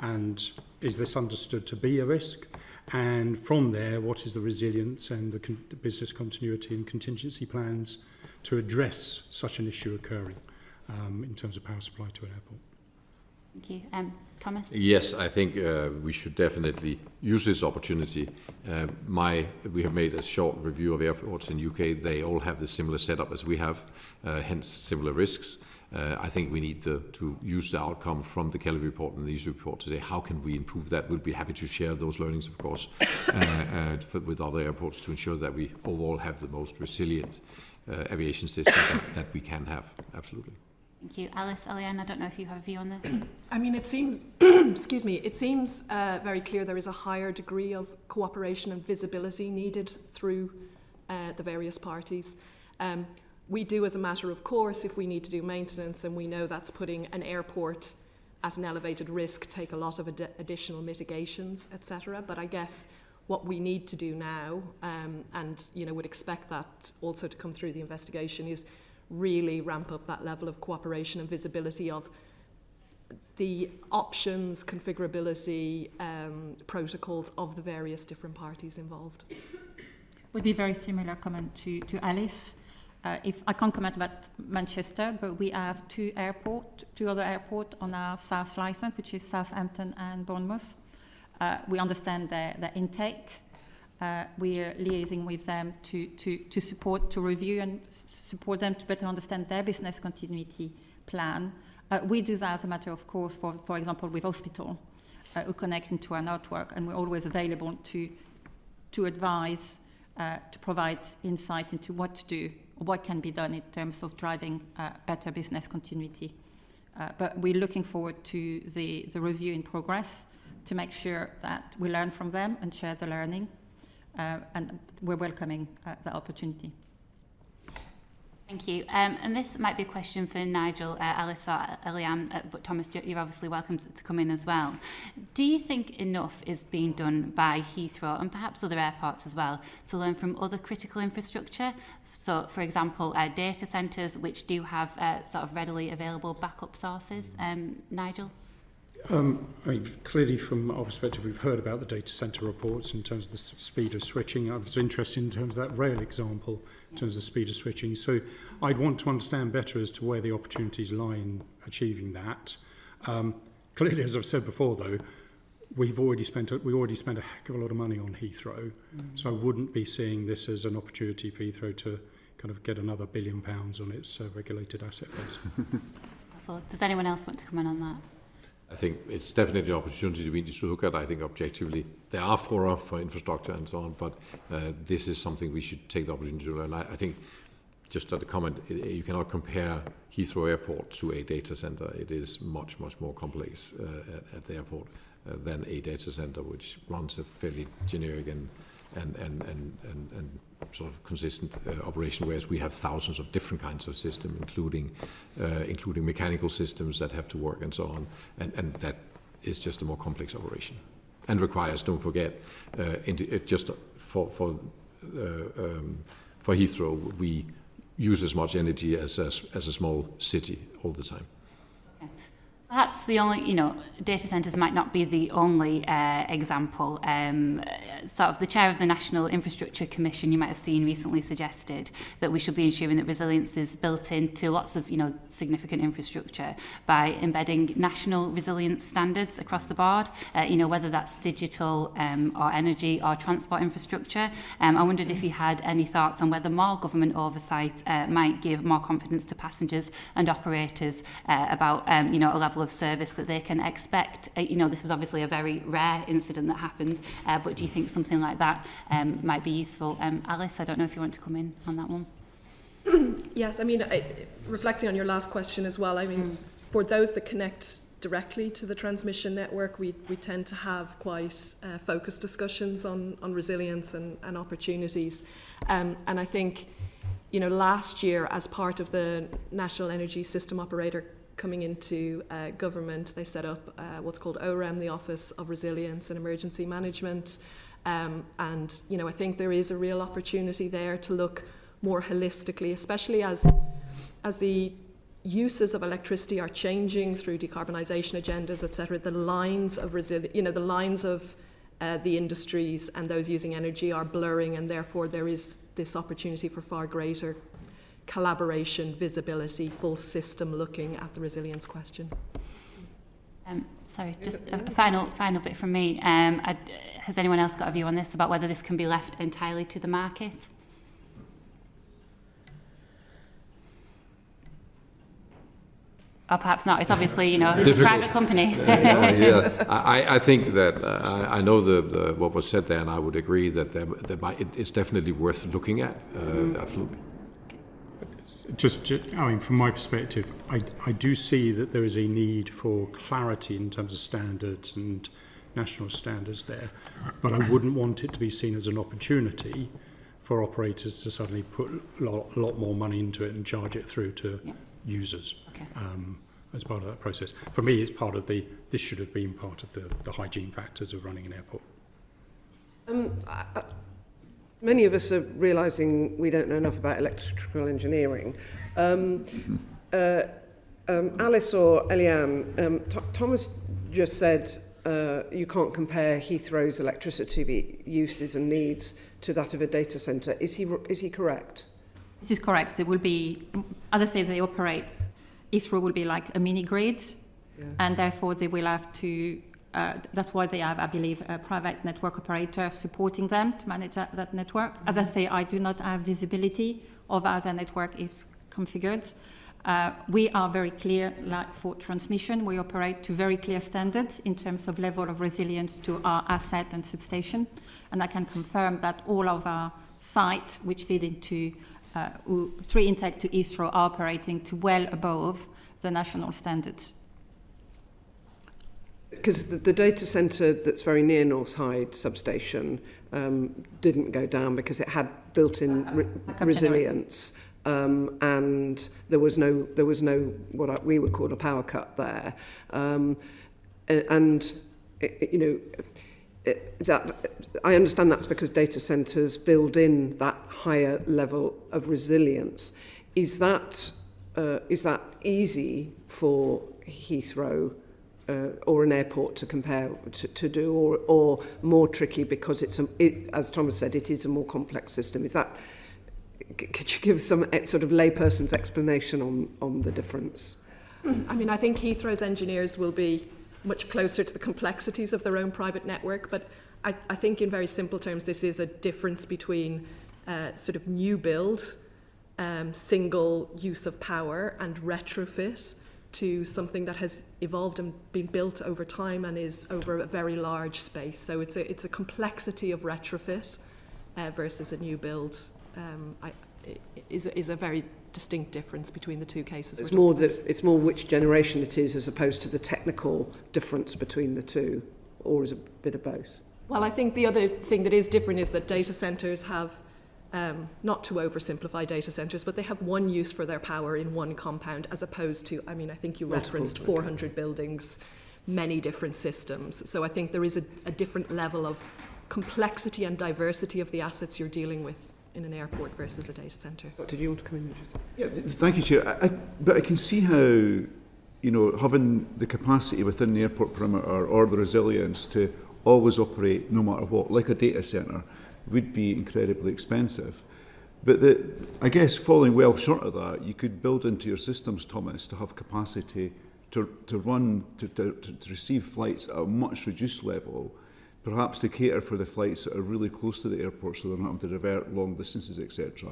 and is this understood to be a risk? And from there, what is the resilience and the business continuity and contingency plans to address such an issue occurring in terms of power supply to an airport? Thank you. Thomas? Yes, I think we should definitely use this opportunity. We have made a short review of airports in UK. They all have the similar setup as we have, hence similar risks. I think we need to use the outcome from the Kelly report and these reports to say, how can we improve that? We'd be happy to share those learnings, of course, with other airports to ensure that we overall have the most resilient aviation system that we can have. Absolutely. Thank you. Alice, Eliane, I don't know if you have a view on this. I mean, it seems, excuse me, it seems very clear there is a higher degree of cooperation and visibility needed through the various parties. We do, as a matter of course, if we need to do maintenance and we know that's putting an airport at an elevated risk, take a lot of additional mitigations, etc. But I guess what we need to do now, and would expect that also to come through the investigation, is really ramp up that level of cooperation and visibility of the options, configurability, protocols of the various different parties involved. Would be very similar comment to Alice. If I can't comment about Manchester, but we have two other airports on our South license, which is Southampton and Bournemouth. We understand their intake. We are liaising with them to support, to review and support them to better understand their business continuity plan. We do that as a matter of course, for example, with hospital who connect into our network, and we're always available to advise, to provide insight into what to do, or what can be done in terms of driving better business continuity. But we're looking forward to the review in progress to make sure that we learn from them and share the learning. And we're welcoming the opportunity. Thank you. And this might be a question for Nigel, Alice or Eliane, but Thomas, you're obviously welcome to come in as well. Do you think enough is being done by Heathrow and perhaps other airports as well to learn from other critical infrastructure? So, for example, data centres which do have sort of readily available backup sources. Nigel? I mean, clearly from our perspective, we've heard about the data centre reports in terms of the speed of switching. I was interested in terms of that rail example, in terms of the speed of switching. So I'd want to understand better as to where the opportunities lie in achieving that. Clearly, as I've said before, though, we already spent a heck of a lot of money on Heathrow. So I wouldn't be seeing this as an opportunity for Heathrow to kind of get another £1 billion on its regulated asset base. Does anyone else want to comment on that? I think it's definitely an opportunity we need to look at. I think objectively there are fora for infrastructure and so on, but this is something we should take the opportunity to learn. I think, just at the comment, you cannot compare Heathrow Airport to a data center. It is much, much more complex at the airport than a data center, which runs a fairly generic and sort of consistent operation, whereas we have thousands of different kinds of systems, including mechanical systems that have to work and so on, and that is just a more complex operation, and requires, don't forget, just for Heathrow, we use as much energy as a small city all the time. Perhaps the only, data centres might not be the only example. Sort of the chair of the National Infrastructure Commission, you might have seen, recently suggested that we should be ensuring that resilience is built into lots of, significant infrastructure by embedding national resilience standards across the board, whether that's digital or energy or transport infrastructure. I wondered if you had any thoughts on whether more government oversight might give more confidence to passengers and operators about, a level of service that they can expect. This was obviously a very rare incident that happened, but do you think something like that might be useful? Alice, I don't know if you want to come in on that one. Yes, I mean, reflecting on your last question as well, I mean, for those that connect directly to the transmission network, we tend to have quite focused discussions on resilience and opportunities. And I think, last year, as part of the National Energy System Operator coming into government, they set up what's called OREM, the Office of Resilience and Emergency Management. And, I think there is a real opportunity there to look more holistically, especially as the uses of electricity are changing through decarbonisation agendas, etc. The lines of the lines of the industries and those using energy are blurring, and therefore there is this opportunity for far greater collaboration, visibility, full system looking at the resilience question. Sorry, just a final bit from me. Has anyone else got a view on this, about whether this can be left entirely to the market? Or perhaps not. It's obviously, it's a private company. I think that I know what was said there, and I would agree that it's definitely worth looking at. Absolutely. From my perspective, I do see that there is a need for clarity in terms of standards and national standards there, but I wouldn't want it to be seen as an opportunity for operators to suddenly put a lot more money into it and charge it through to users. Okay. As part of that process. For me, it's part of this should have been part of the hygiene factors of running an airport. Many of us are realising we don't know enough about electrical engineering. Alice or Eliane, Thomas just said you can't compare Heathrow's electricity uses and needs to that of a data centre. Is he correct? This is correct. It will be, as I say, they operate. Heathrow will be like a mini grid, and therefore they will have to. That's why they have, I believe, a private network operator supporting them to manage that network. As I say, I do not have visibility of how the network is configured. We are very clear, like for transmission, we operate to very clear standards in terms of level of resilience to our asset and substation. And I can confirm that all of our sites, which feed into 3 intake to Heathrow, are operating to well above the national standards. Because the data centre that's very near North Hyde substation didn't go down because it had built-in resilience, and there was no what we would call a power cut there, that I understand that's because data centres build in that higher level of resilience. Is that easy for Heathrow or an airport to compare to do, or more tricky because as Thomas said, it is a more complex system? Could you give some sort of layperson's explanation on the difference? I mean, I think Heathrow's engineers will be much closer to the complexities of their own private network, but I think in very simple terms this is a difference between sort of new build, single use of power, and retrofit to something that has evolved and been built over time and is over a very large space. So it's a complexity of retrofit versus a new build. Is a very distinct difference between the two cases. It's more which generation it is as opposed to the technical difference between the two, or is it a bit of both? Well, I think the other thing that is different is that data centres have, not to oversimplify data centres, but they have one use for their power in one compound, as opposed to, I mean, I think you referenced 400 buildings, many different systems. So I think there is a different level of complexity and diversity of the assets you're dealing with in an airport versus a data centre. Did you want to come in? Yeah, thank you, Chair. But I can see how, having the capacity within the airport perimeter or the resilience to always operate no matter what, like a data centre, would be incredibly expensive. But I guess falling well short of that, you could build into your systems, Thomas, to have capacity to run, to receive flights at a much reduced level, perhaps to cater for the flights that are really close to the airport so they're not having to divert long distances, etc.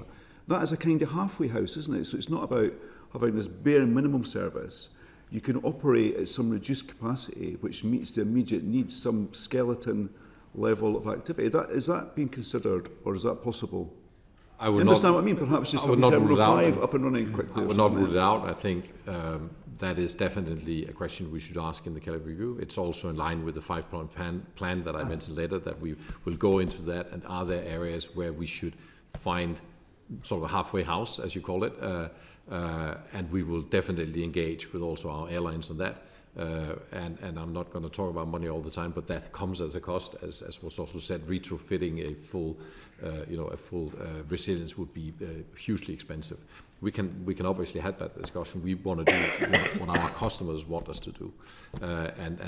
That is a kind of halfway house, isn't it? So it's not about having this bare minimum service. You can operate at some reduced capacity which meets the immediate needs, some skeleton level of activity. Is that being considered, or is that possible? I would understand what I mean? Perhaps just have Terminal 5 up and running quickly. I would not rule it out. I think that is definitely a question we should ask in the Kelly review. It's also in line with the 5-point plan that I mentioned later, that we will go into that, and are there areas where we should find sort of a halfway house, as you call it, and we will definitely engage with also our airlines on that. And I'm not going to talk about money all the time, but that comes as a cost, as was also said. Retrofitting a full, resilience would be hugely expensive. We can obviously have that discussion. We want to do what our customers want us to do, and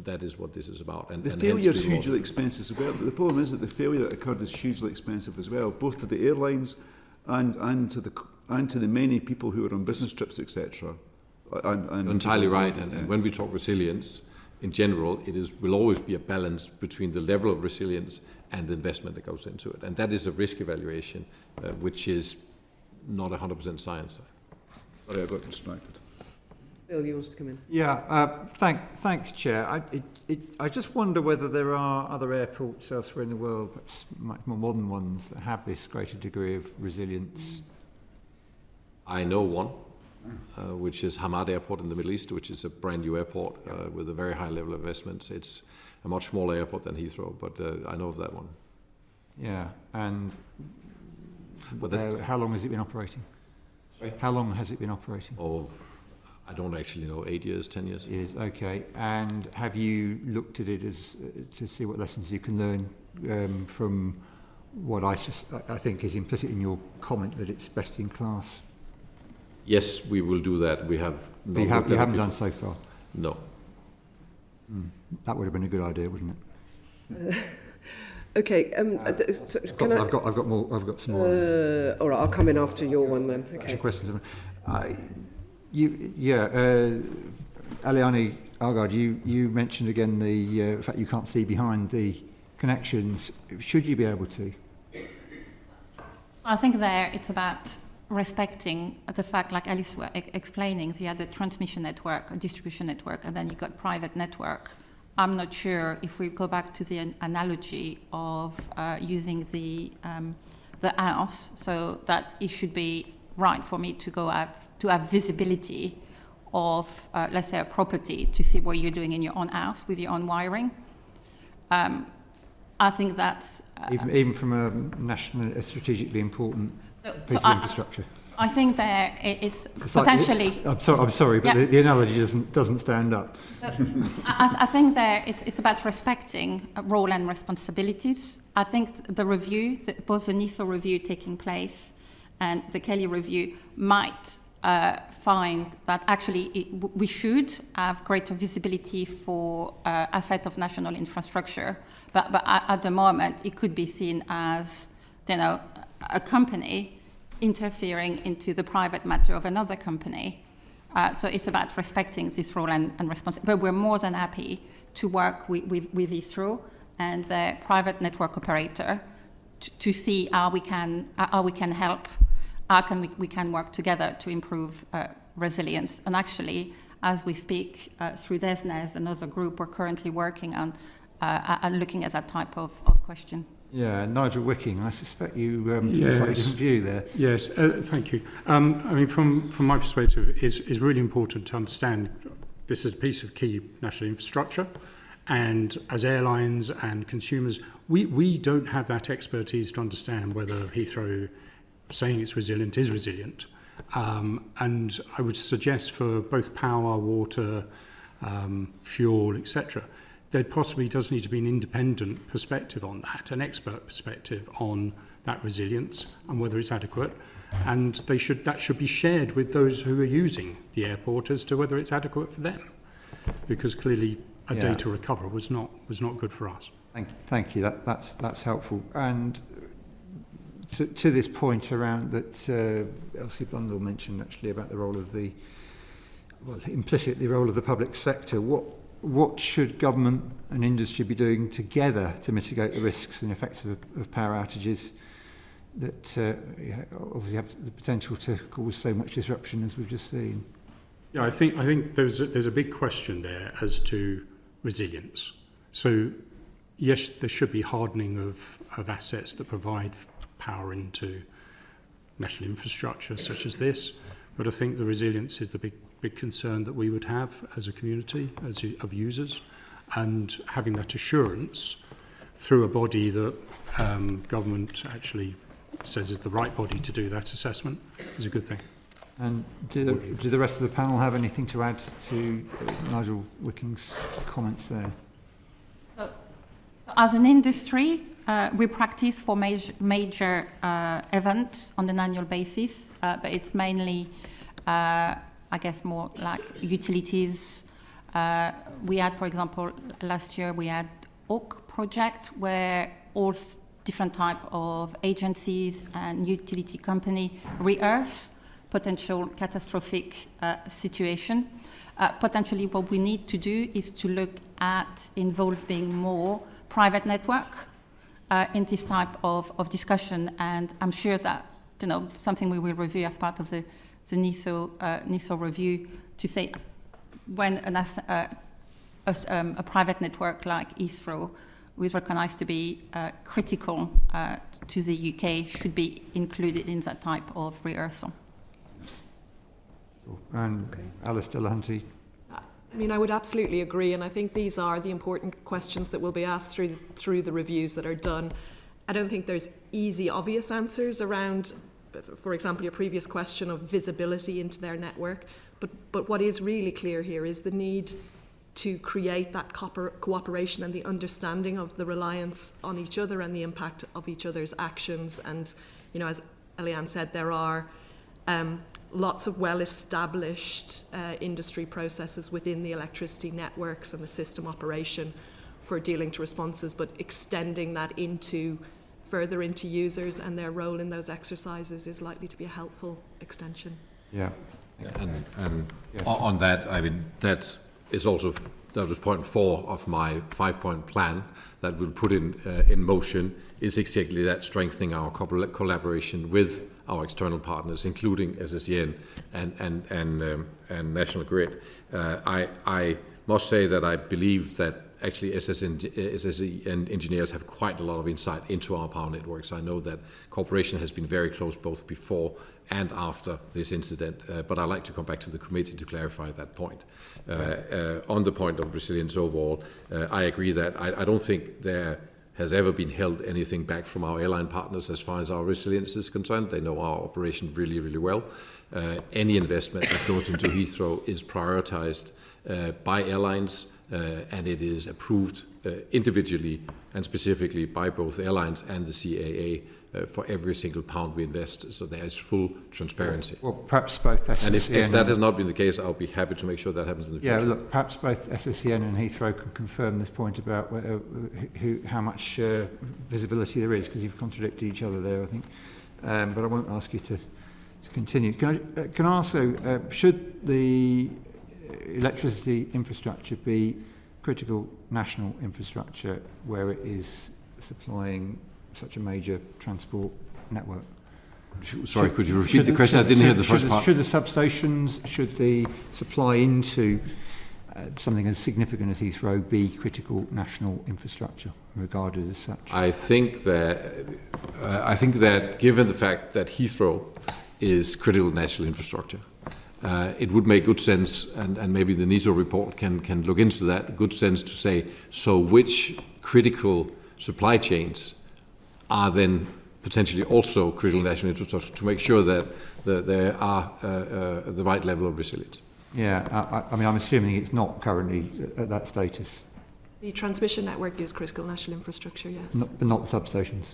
that is what this is about. And the failure is hugely expensive as well. But the problem is that the failure that occurred is hugely expensive as well, both to the airlines and to the many people who are on business trips, etc. You're entirely right. And when we talk resilience, in general, will always be a balance between the level of resilience and the investment that goes into it. And that is a risk evaluation, which is not 100% science. Sorry, I got distracted. Bill, you want to come in? Yeah, thanks, Chair. I just wonder whether there are other airports elsewhere in the world, perhaps much more modern ones, that have this greater degree of resilience. I know one, which is Hamad Airport in the Middle East, which is a brand new airport with a very high level of investments. It's a much smaller airport than Heathrow, but I know of that one. Yeah, and But how long has it been operating? Sorry? How long has it been operating? Oh, I don't actually know. 8 years, 10 years. Years, okay. And have you looked at it as to see what lessons you can learn from what I think is implicit in your comment that it's best in class? Yes, we will do that. We have. You haven't done so far. No. That would have been a good idea, wouldn't it? Okay. I've got some more. All right, I'll come in after your one then. Okay. Questions. Eliane Argard, you mentioned again the fact you can't see behind the connections. Should you be able to? I think there it's about respecting the fact, like Alice was explaining, so you had a transmission network, a distribution network, and then you got private network. I'm not sure if we go back to the analogy of using the house, so that it should be right for me to go to have visibility of, let's say, a property to see what you're doing in your own house with your own wiring. I think that's even from a strategically important piece of infrastructure. I think there it's potentially. I'm sorry, but the analogy doesn't stand up. I think there it's about respecting role and responsibilities. I think the review, both the NISO review taking place and the Kelly review, might find that actually we should have greater visibility for asset of national infrastructure, but at the moment it could be seen as, a company interfering into the private matter of another company. So it's about respecting this role and responsibility. But we're more than happy to work with Heathrow and the private network operator to see how we can help, we can work together to improve resilience. And actually, as we speak, through DESNES, another group, we're currently working on looking at that type of question. Yeah, Nigel Wicking, I suspect you took a slightly different view there. Yes, thank you. I mean, from my perspective, it's really important to understand this is a piece of key national infrastructure, and as airlines and consumers, we don't have that expertise to understand whether Heathrow saying it's resilient is resilient. And I would suggest for both power, water, fuel, etc., there possibly does need to be an independent perspective on that, an expert perspective on that resilience and whether it's adequate. And that should be shared with those who are using the airport as to whether it's adequate for them, because clearly a data recovery was not good for us. Thank you. That's helpful. And to this point around that, Elsie Blundell mentioned actually about the role of implicitly role of the public sector. What should government and industry be doing together to mitigate the risks and effects of power outages that obviously have the potential to cause so much disruption as we've just seen? Yeah, I think there's a big question there as to resilience. So yes, there should be hardening of assets that provide power into national infrastructure such as this, but I think the resilience is the big concern that we would have as a community, of users, and having that assurance through a body that government actually says is the right body to do that assessment is a good thing. And do the rest of the panel have anything to add to Nigel Wicking's comments there? So as an industry, we practice for major events on an annual basis, but it's mainly, I guess, more like utilities. We had, for example, last year we had Oak project where all different type of agencies and utility company rehearse potential catastrophic situation. Potentially what we need to do is to look at involving more private network in this type of discussion, and I'm sure that something we will review as part of the NISO review, to say when a private network like Heathrow, who is recognised to be critical to the UK, should be included in that type of rehearsal. And Alice Delahanty. I mean, I would absolutely agree, and I think these are the important questions that will be asked through the reviews that are done. I don't think there's easy, obvious answers around, for example, your previous question of visibility into their network. But what is really clear here is the need to create that cooperation and the understanding of the reliance on each other and the impact of each other's actions. And, as Eliane said, there are lots of well-established industry processes within the electricity networks and the system operation for dealing to responses, but extending that further into users and their role in those exercises is likely to be a helpful extension. Yeah. And on that, I mean, that was point 4 of my 5-point plan that we'll put in motion, is exactly that, strengthening our collaboration with our external partners, including SSEN and National Grid. I must say that I believe that actually SSEN engineers have quite a lot of insight into our power networks. I know that cooperation has been very close both before and after this incident, but I'd like to come back to the committee to clarify that point. On the point of resilience overall, I agree that I don't think there has ever been held anything back from our airline partners as far as our resilience is concerned. They know our operation really, really well. Any investment that goes into Heathrow is prioritized by airlines, and it is approved individually and specifically by both airlines and the CAA for every single pound we invest. So there is full transparency. Well, perhaps both SSEN... And if that has not been the case, I'll be happy to make sure that happens in the future. Yeah, look, perhaps both SSEN and Heathrow can confirm this point about how much visibility there is, because you've contradicted each other there, I think. But I won't ask you to continue. Can I also, should the electricity infrastructure be critical national infrastructure where it is supplying such a major transport network? Sorry, could you repeat the question? I didn't hear the first part. Should the substations, should the supply into something as significant as Heathrow be critical national infrastructure, regarded as such? I think that given the fact that Heathrow is critical national infrastructure, it would make good sense, and maybe the NISO report can look into that, good sense to say, so which critical supply chains are then potentially also critical national infrastructure, to make sure that there are the right level of resilience. Yeah, I mean, I'm assuming it's not currently at that status. The transmission network is critical national infrastructure, yes. But not the substations?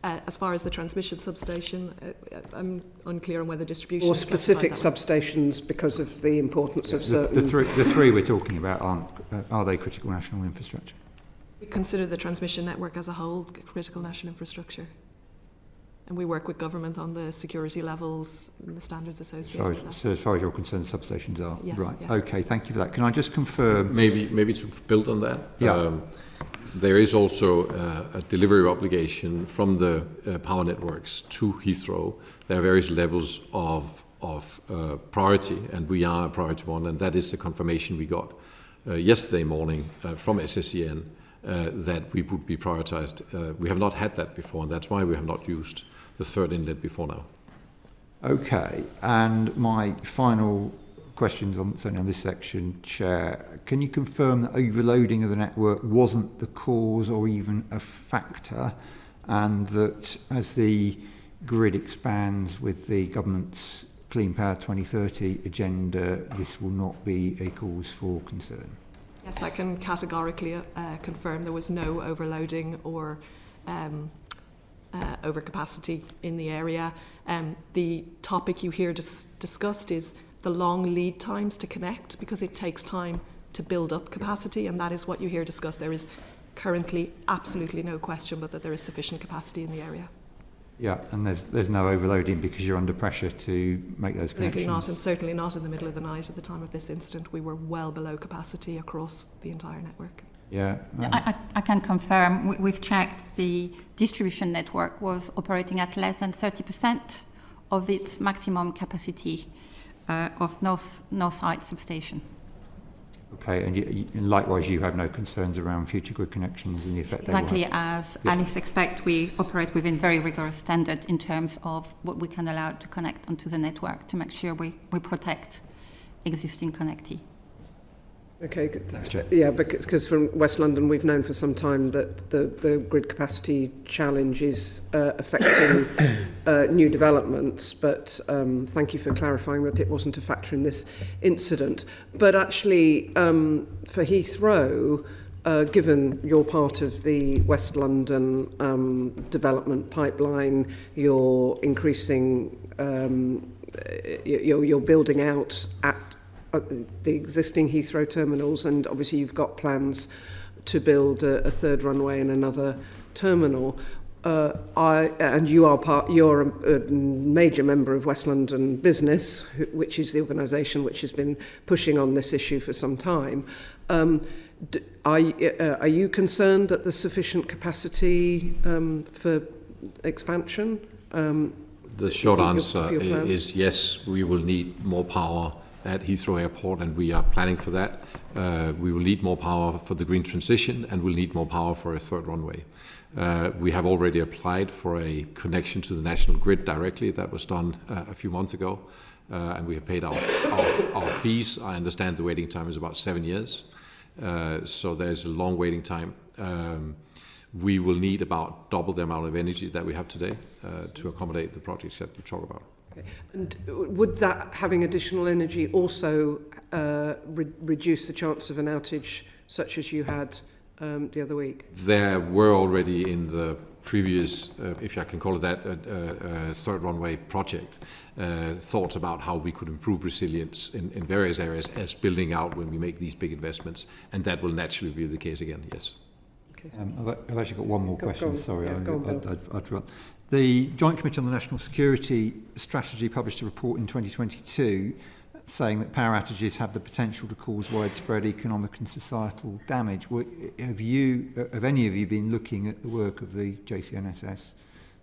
As far as the transmission substation, I'm unclear on whether distribution... Or specific substations because of the importance of certain... The three we're talking about are they critical national infrastructure? We consider the transmission network as a whole critical national infrastructure. And we work with government on the security levels and the standards associated with that. So as far as you're concerned, substations are? Yes, right. Yeah. Okay, thank you for that. Can I just confirm... Maybe to build on that? Yeah. There is also a delivery obligation from the power networks to Heathrow. There are various levels of priority, and we are a priority one, and that is the confirmation we got yesterday morning from SSEN that we would be prioritized. We have not had that before, and that's why we have not used the third inlet before now. Okay, and my final questions certainly on this section, Chair. Can you confirm that overloading of the network wasn't the cause or even a factor, and that as the grid expands with the government's Clean Power 2030 agenda, this will not be a cause for concern? Yes, I can categorically confirm there was no overloading or overcapacity in the area. The topic you hear discussed is the long lead times to connect, because it takes time to build up capacity, and that is what you hear discussed. There is currently absolutely no question but that there is sufficient capacity in the area. Yeah, and there's no overloading because you're under pressure to make those Absolutely connections? not, and certainly not in the middle of the night at the time of this incident. We were well below capacity across the entire network. Yeah. I can confirm, we've checked, the distribution network was operating at less than 30% of its maximum capacity of Northside substation. Okay, and likewise you have no concerns around future grid connections and the effect they will have? Exactly as Alice expects, we operate within very rigorous standards in terms of what we can allow to connect onto the network to make sure we protect existing connectivity. Okay, yeah, because from West London we've known for some time that the grid capacity challenge is affecting new developments, but thank you for clarifying that it wasn't a factor in this incident. But actually, for Heathrow, given you're part of the West London development pipeline, you're increasing, you're building out at the existing Heathrow terminals, and obviously you've got plans to build a third runway and another terminal. And you're a major member of West London Business, which is the organisation which has been pushing on this issue for some time. Are you concerned that there's sufficient capacity for expansion? The short answer is yes, we will need more power at Heathrow Airport, and we are planning for that. We will need more power for the green transition, and we'll need more power for a third runway. We have already applied for a connection to the national grid directly. That was done a few months ago, and we have paid our fees. I understand the waiting time is about 7 years, so there's a long waiting time. We will need about double the amount of energy that we have today to accommodate the projects that you talk about. Okay. And would that, having additional energy, also reduce the chance of an outage such as you had the other week? There were already in the previous, if I can call it that, third runway project, thoughts about how we could improve resilience in various areas as building out when we make these big investments, and that will naturally be the case again, yes. Okay. I've actually got one more question, sorry, yeah, I'd forgot. The Joint Committee on the National Security Strategy published a report in 2022 saying that power outages have the potential to cause widespread economic and societal damage. Have any of you been looking at the work of the JCNSS?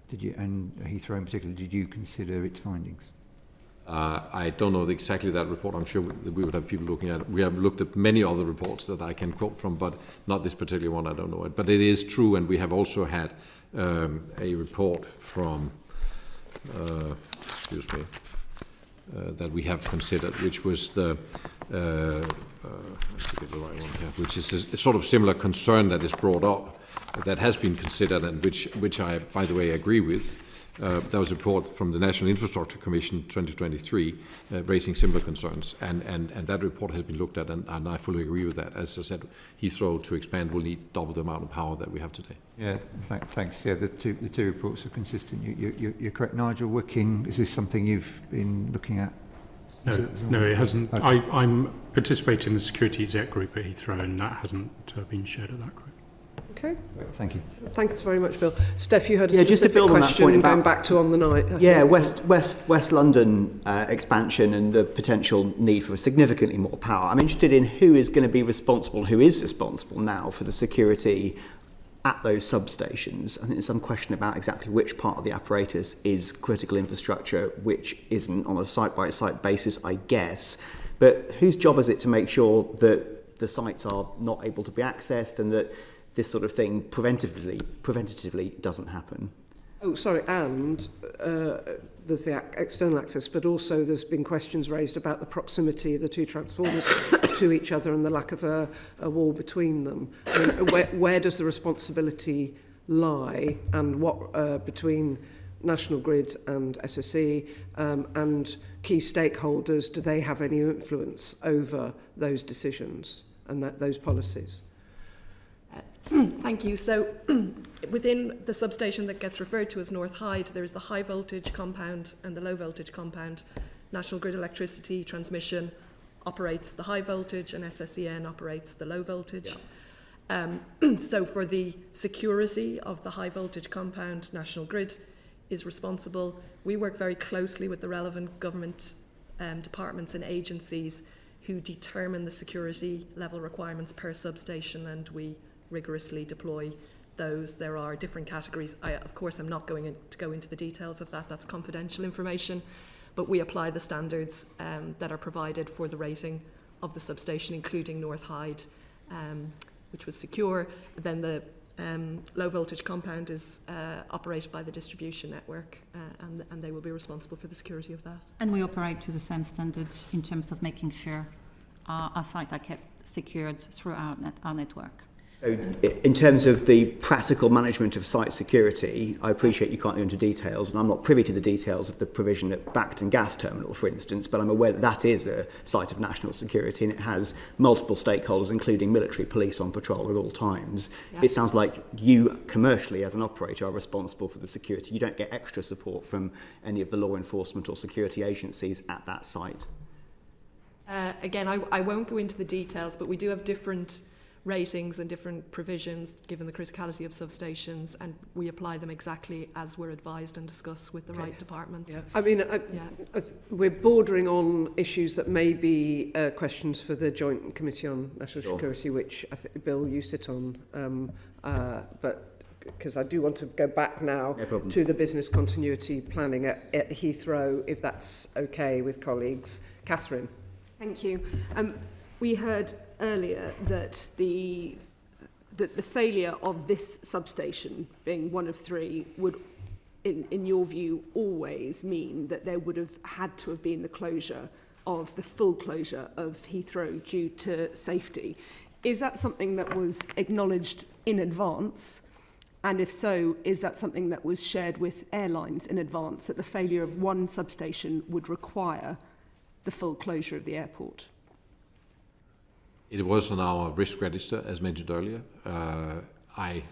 Did you, and Heathrow in particular, did you consider its findings? I don't know exactly that report. I'm sure we would have people looking at it. We have looked at many other reports that I can quote from, but not this particular one. I don't know it. But it is true, and we have also had a report from, that we have considered, which was the, let's get the right one here, which is a sort of similar concern that is brought up, that has been considered, and which I, by the way, agree with. There was a report from the National Infrastructure Commission 2023 raising similar concerns, and that report has been looked at, and I fully agree with that. As I said, Heathrow to expand will need double the amount of power that we have today. Yeah, thanks. Yeah, the two reports are consistent. You're correct. Nigel Wicking, is this something you've been looking at? No, it hasn't. Okay. I'm participating in the security exec group at Heathrow, and that hasn't been shared at that group. Okay. Thank you. Thanks very much, Bill. Steph, you had a specific just to build on that question point about, going back to on the night. Yeah, West London expansion and the potential need for significantly more power. I'm interested in who is going to be responsible, who is responsible now for the security at those substations. I think there's some question about exactly which part of the apparatus is critical infrastructure, which isn't, on a site-by-site basis, I guess. But whose job is it to make sure that the sites are not able to be accessed and that this sort of thing preventatively doesn't happen? Oh, sorry, and there's the external access, but also there's been questions raised about the proximity of the two transformers to each other and the lack of a wall between them. I mean, where does the responsibility lie, and what between National Grid and SSE, and key stakeholders, do they have any influence over those decisions and those policies? Thank you. So within the substation that gets referred to as North Hyde, there is the high voltage compound and the low voltage compound. National Grid Electricity Transmission operates the high voltage and SSEN operates the low voltage. Yeah. So for the security of the high voltage compound, National Grid is responsible. We work very closely with the relevant government departments and agencies who determine the security level requirements per substation, and we rigorously deploy those. There are different categories. Of course, I'm not going to go into the details of that. That's confidential information. But we apply the standards that are provided for the rating of the substation, including North Hyde, which was secure. Then the low voltage compound is operated by the distribution network, and they will be responsible for the security of that. And we operate to the same standards in terms of making sure our sites are kept secured throughout our network. So in terms of the practical management of site security, I appreciate you can't go into details, and I'm not privy to the details of the provision at Bacton Gas Terminal, for instance, but I'm aware that that is a site of national security and it has multiple stakeholders, including military police on patrol at all times. Yeah. It sounds like you, commercially, as an operator, are responsible for the security. You don't get extra support from any of the law enforcement or security agencies at that site. Again, I won't go into the details, but we do have different ratings and different provisions given the criticality of substations, and we apply them exactly as we're advised and discussed with the right departments. Yeah. I mean, we're bordering on issues that may be questions for the Joint Committee on National Security, which I think, Bill, you sit on, but because I do want to go back now to the business continuity planning at Heathrow, if that's okay with colleagues. Catherine. Thank you. We heard earlier that the failure of this substation, being one of three, would, in your view, always mean that there would have had to have been the full closure of Heathrow due to safety. Is that something that was acknowledged in advance? And if so, is that something that was shared with airlines in advance, that the failure of one substation would require the full closure of the airport? It was on our risk register, as mentioned earlier. I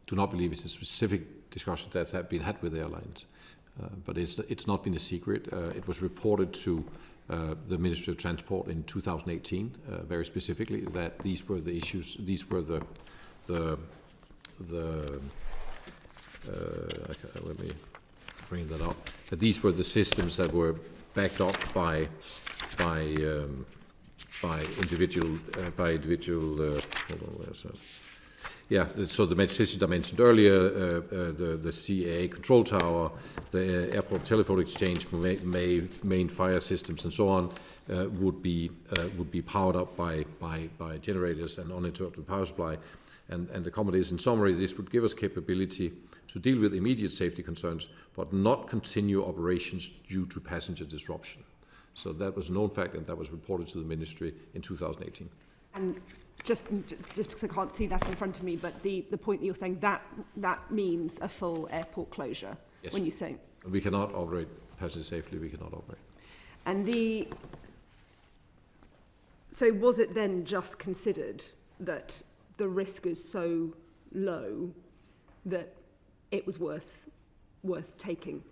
do not believe it's a specific discussion that have been had with airlines, but it's not been a secret. It was reported to the Ministry of Transport in 2018, very specifically, that these were the issues. These were the let me bring that up. That these were the systems that were backed up by individual. Hold on, where's that? Yeah, so the systems I mentioned earlier, the CAA control tower, the airport telephone exchange, main fire systems, and so on, would be powered up by generators and uninterrupted power supply. And the comment is, in summary, this would give us capability to deal with immediate safety concerns, but not continue operations due to passenger disruption. So that was a known fact, and that was reported to the ministry in 2018. And just because I can't see that in front of me, but the point that you're saying, that means a full airport closure. Yes. When you say we cannot operate passengers safely, we cannot operate. And so was it then just considered that the risk is so low that it was worth taking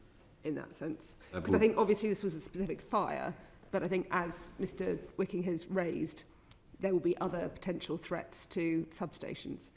in that sense? Because I think obviously this was a specific fire, but I think as Mr. Wicking has raised, there will be other potential threats to substations.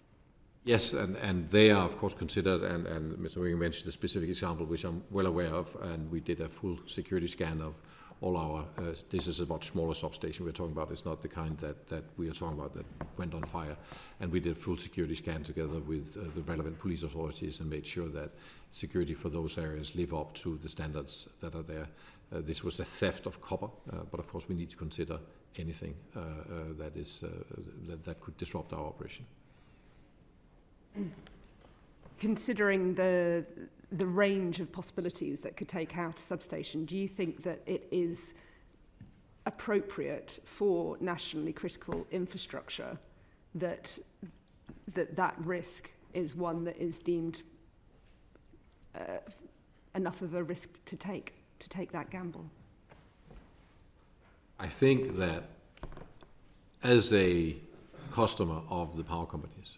Yes, and they are of course considered, and Mr. Wicking mentioned a specific example which I'm well aware of, and we did a full security scan of all our, this is a much smaller substation we're talking about. It's not the kind that we are talking about that went on fire. And we did a full security scan together with the relevant police authorities and made sure that security for those areas live up to the standards that are there. This was a theft of copper, but of course we need to consider anything that could disrupt our operation. Considering the range of possibilities that could take out a substation, do you think that it is appropriate for nationally critical infrastructure that risk is one that is deemed enough of a risk to take that gamble? I think that as a customer of the power companies,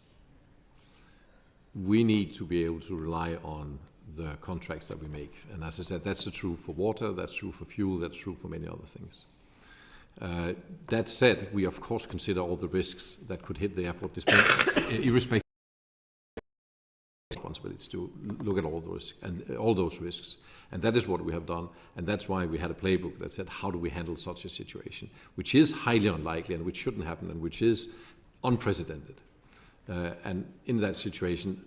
we need to be able to rely on the contracts that we make. And as I said, that's true for water, that's true for fuel, that's true for many other things. That said, we of course consider all the risks that could hit the airport, irrespective of responsibilities to look at all those risks. And that is what we have done. And that's why we had a playbook that said, how do we handle such a situation, which is highly unlikely and which shouldn't happen and which is unprecedented. And in that situation,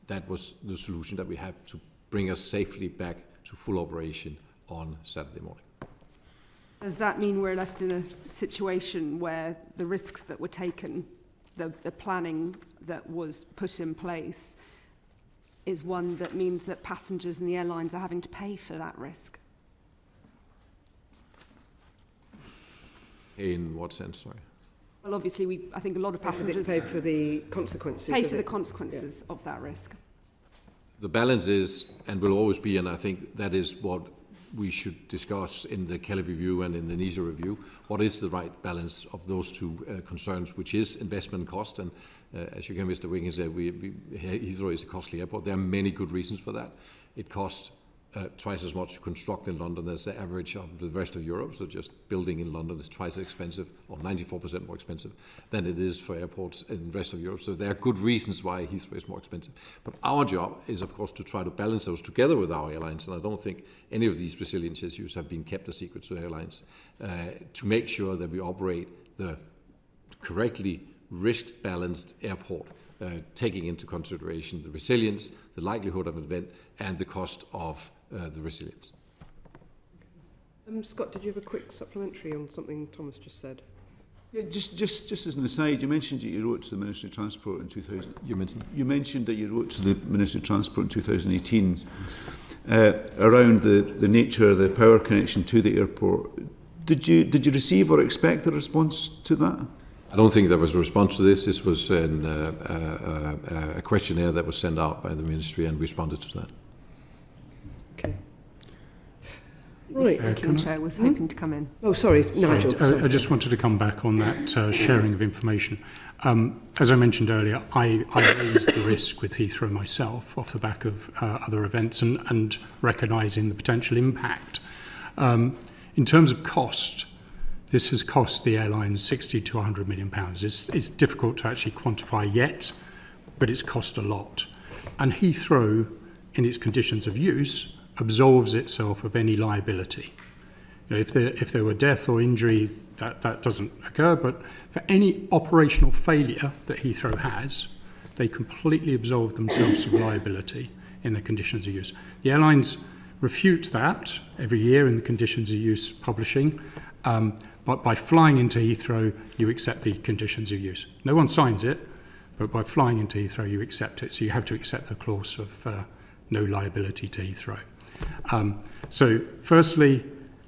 that was the solution that we had to bring us safely back to full operation on Saturday morning. Does that mean we're left in a situation where the risks that were taken, the planning that was put in place, is one that means that passengers and the airlines are having to pay for that risk? In what sense, sorry? Well, obviously, I think a lot of passengers pay for the consequences of that risk. The balance is, and will always be, and I think that is what we should discuss in the Kelly review and in the NISA review, what is the right balance of those two concerns, which is investment cost. And as you can, Mr. Wiggins said, Heathrow is a costly airport. There are many good reasons for that. It costs twice as much to construct in London as the average of the rest of Europe. So just building in London is twice as expensive, or 94% more expensive, than it is for airports in the rest of Europe. So there are good reasons why Heathrow is more expensive. But our job is, of course, to try to balance those together with our airlines. And I don't think any of these resilience issues have been kept a secret to airlines, to make sure that we operate the correctly risk-balanced airport, taking into consideration the resilience, the likelihood of an event, and the cost of the resilience. Scott, did you have a quick supplementary on something Thomas just said? Yeah, just as an aside, you mentioned that you wrote to the Ministry of Transport in 2000. You mentioned that you wrote to the Ministry of Transport in 2018 around the nature of the power connection to the airport. Did you receive or expect a response to that? I don't think there was a response to this. This was a questionnaire that was sent out by the Ministry, and we responded to that. Okay. Right. The Chair was hoping to come in. Oh, sorry, Nigel. Sorry. I just wanted to come back on that sharing of information. As I mentioned earlier, I raised the risk with Heathrow myself off the back of other events and recognising the potential impact. In terms of cost, this has cost the airlines £60 to £100 million. It's difficult to actually quantify yet, but it's cost a lot. And Heathrow, in its conditions of use, absolves itself of any liability. You know, if there were death or injury, that doesn't occur, but for any operational failure that Heathrow has, they completely absolve themselves of liability in the conditions of use. The airlines refute that every year in the conditions of use publishing, but by flying into Heathrow, you accept the conditions of use. No one signs it, but by flying into Heathrow, you accept it. So you have to accept the clause of no liability to Heathrow. So firstly,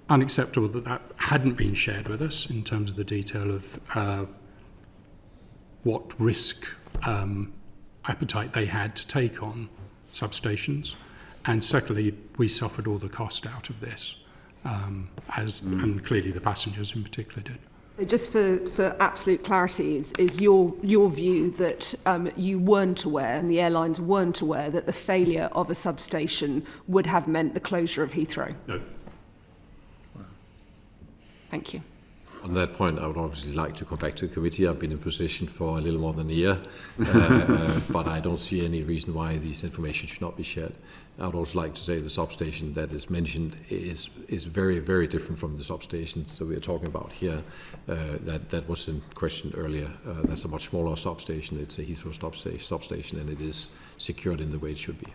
unacceptable that hadn't been shared with us in terms of the detail of what risk appetite they had to take on substations. And secondly, we suffered all the cost out of this, and clearly the passengers in particular did. So just for absolute clarity, is your view that you weren't aware and the airlines weren't aware that the failure of a substation would have meant the closure of Heathrow? No. Thank you. On that point, I would obviously like to come back to the committee. I've been in position for a little more than a year, but I don't see any reason why this information should not be shared. I would also like to say the substation that is mentioned is very, very different from the substations that we are talking about here. That was in question earlier. That's a much smaller substation. It's a Heathrow substation, and it is secured in the way it should be.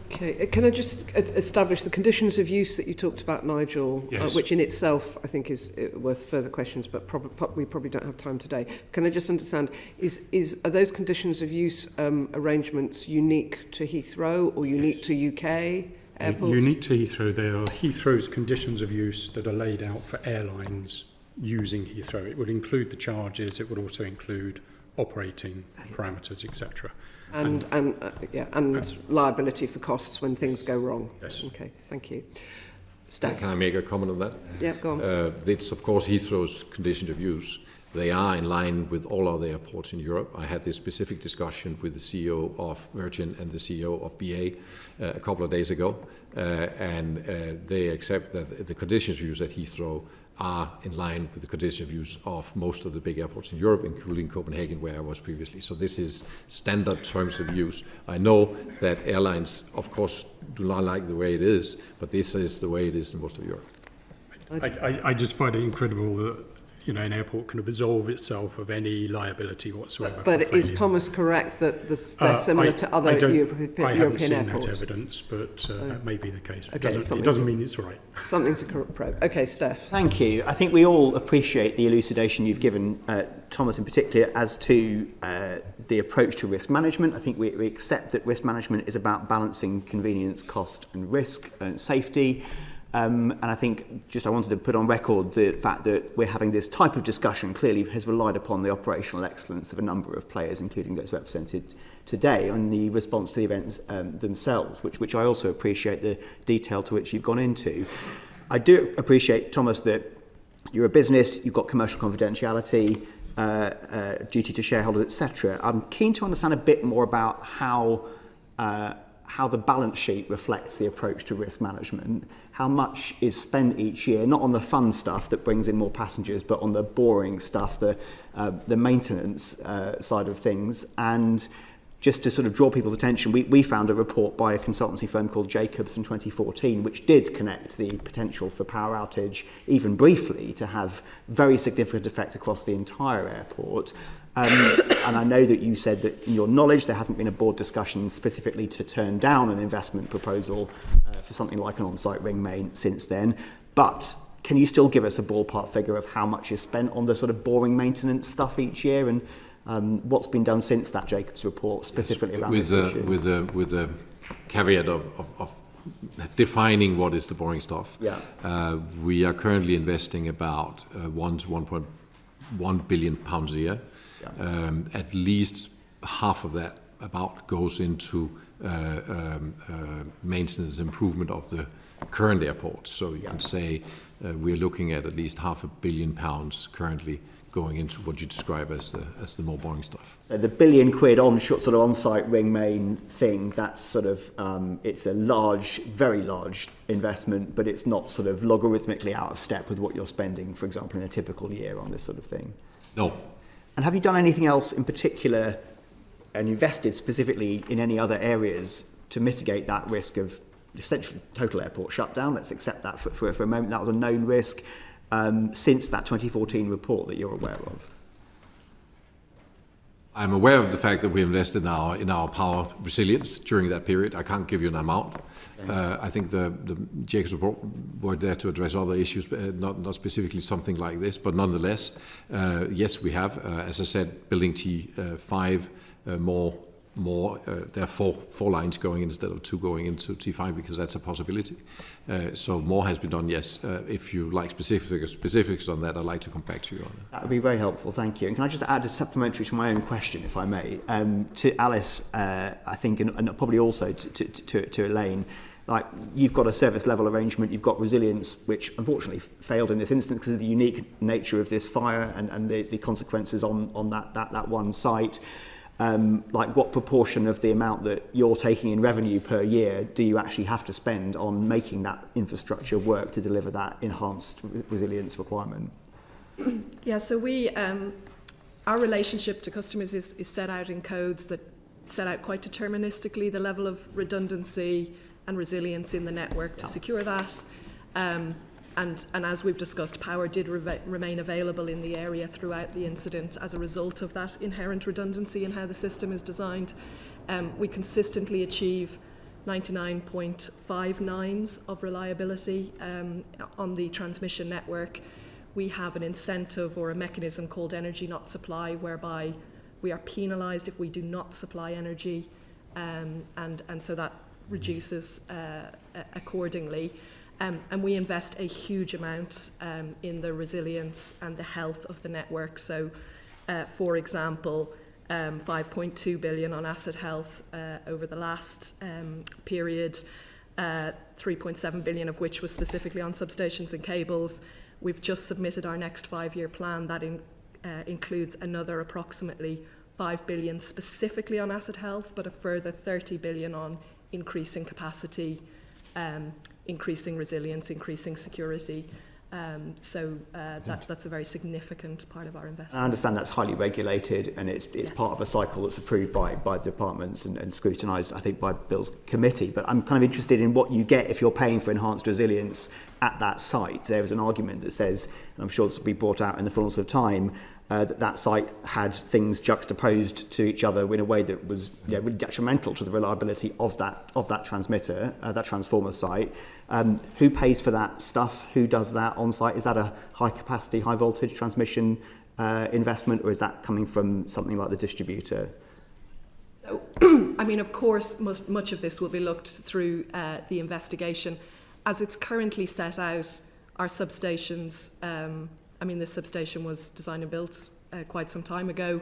Okay, can I just establish the conditions of use that you talked about, Nigel, yes. Which in itself I think is worth further questions, but we probably don't have time today. Can I just understand, are those conditions of use arrangements unique to Heathrow or unique to UK airports? Unique to Heathrow. They are Heathrow's conditions of use that are laid out for airlines using Heathrow. It would include the charges, it would also include operating parameters, etc. And liability for costs when things go wrong. Yes. Okay, thank you. Steph? Can I make a comment on that? Yeah, go on. It's, of course, Heathrow's conditions of use. They are in line with all other airports in Europe. I had this specific discussion with the CEO of Virgin and the CEO of BA a couple of days ago, and they accept that the conditions of use at Heathrow are in line with the conditions of use of most of the big airports in Europe, including Copenhagen, where I was previously. So this is standard terms of use. I know that airlines, of course, do not like the way it is, but this is the way it is in most of Europe. I just find it incredible that an airport can absolve itself of any liability whatsoever. But is Thomas correct that they're similar to other European I haven't seen airports? that evidence, but that may be the case. Okay, It doesn't mean it's right. Something to probe. Okay, Steph. Thank you. I think we all appreciate the elucidation you've given, Thomas in particular, as to the approach to risk management. I think we accept that risk management is about balancing convenience, cost and risk and safety. And I think I wanted to put on record the fact that we're having this type of discussion clearly has relied upon the operational excellence of a number of players, including those represented today, on the response to the events themselves, which I also appreciate the detail to which you've gone into. I do appreciate, Thomas, that you're a business, you've got commercial confidentiality, duty to shareholders, etc. I'm keen to understand a bit more about how the balance sheet reflects the approach to risk management. How much is spent each year, not on the fun stuff that brings in more passengers, but on the boring stuff, the maintenance side of things. And just to sort of draw people's attention, we found a report by a consultancy firm called Jacobs in 2014, which did connect the potential for power outage, even briefly, to have very significant effects across the entire airport. And I know that you said that in your knowledge there hasn't been a board discussion specifically to turn down an investment proposal for something like an on-site ring main since then, but can you still give us a ballpark figure of how much is spent on the sort of boring maintenance stuff each year, and what's been done since that Jacobs report specifically around this issue? With the caveat of defining what is the boring stuff. Yeah. We are currently investing about 1 to 1.1 billion pounds a year. Yeah. At least half of that about goes into maintenance improvement of the current airport. So you can say we're looking at least £500 million currently going into what you describe as the more boring stuff. So the £1 billion sort of on-site ring main thing, that's sort of it's a large, very large investment, but it's not sort of logarithmically out of step with what you're spending, for example, in a typical year on this sort of thing. No. And have you done anything else in particular and invested specifically in any other areas to mitigate that risk of essentially total airport shutdown? Let's accept that for a moment. That was a known risk since that 2014 report that you're aware of. I'm aware of the fact that we invested now in our power resilience during that period. I can't give you an amount. I think the Jacobs report were there to address other issues, not specifically something like this, but nonetheless, yes, we have. As I said, building T5 more. There are four lines going in instead of 2 going into T5 because that's a possibility. So more has been done, yes. If you like specifics on that, I'd like to come back to you on it. That would be very helpful, thank you. And can I just add a supplementary to my own question, if I may, to Alice, I think, and probably also to Elaine. Like, you've got a service level arrangement, you've got resilience, which unfortunately failed in this instance because of the unique nature of this fire and the consequences on that one site. Like, what proportion of the amount that you're taking in revenue per year do you actually have to spend on making that infrastructure work to deliver that enhanced resilience requirement? Yeah, so our relationship to customers is set out in codes that set out quite deterministically the level of redundancy and resilience in the network to secure that. And as we've discussed, power did remain available in the area throughout the incident as a result of that inherent redundancy in how the system is designed. We consistently achieve 99.59s of reliability on the transmission network. We have an incentive or a mechanism called energy not supply, whereby we are penalised if we do not supply energy, and so that reduces accordingly. And we invest a huge amount in the resilience and the health of the network. So, for example, 5.2 billion on asset health over the last period, 3.7 billion of which was specifically on substations and cables. We've just submitted our next 5-year plan that includes another approximately 5 billion specifically on asset health, but a further 30 billion on increasing capacity, increasing resilience, increasing security. That's a very significant part of our investment. I understand that's highly regulated, and it's yes. part of a cycle that's approved by departments and scrutinised, I think, by Bill's committee. But I'm kind of interested in what you get if you're paying for enhanced resilience at that site. There was an argument that says, and I'm sure this will be brought out in the fullness of time, that site had things juxtaposed to each other in a way that was really detrimental to the reliability of that transmitter, that transformer site. Who pays for that stuff? Who does that on site? Is that a high capacity, high voltage transmission investment, or is that coming from something like the distributor? So, I mean, of course, much of this will be looked through the investigation. As it's currently set out, our substations, this substation was designed and built quite some time ago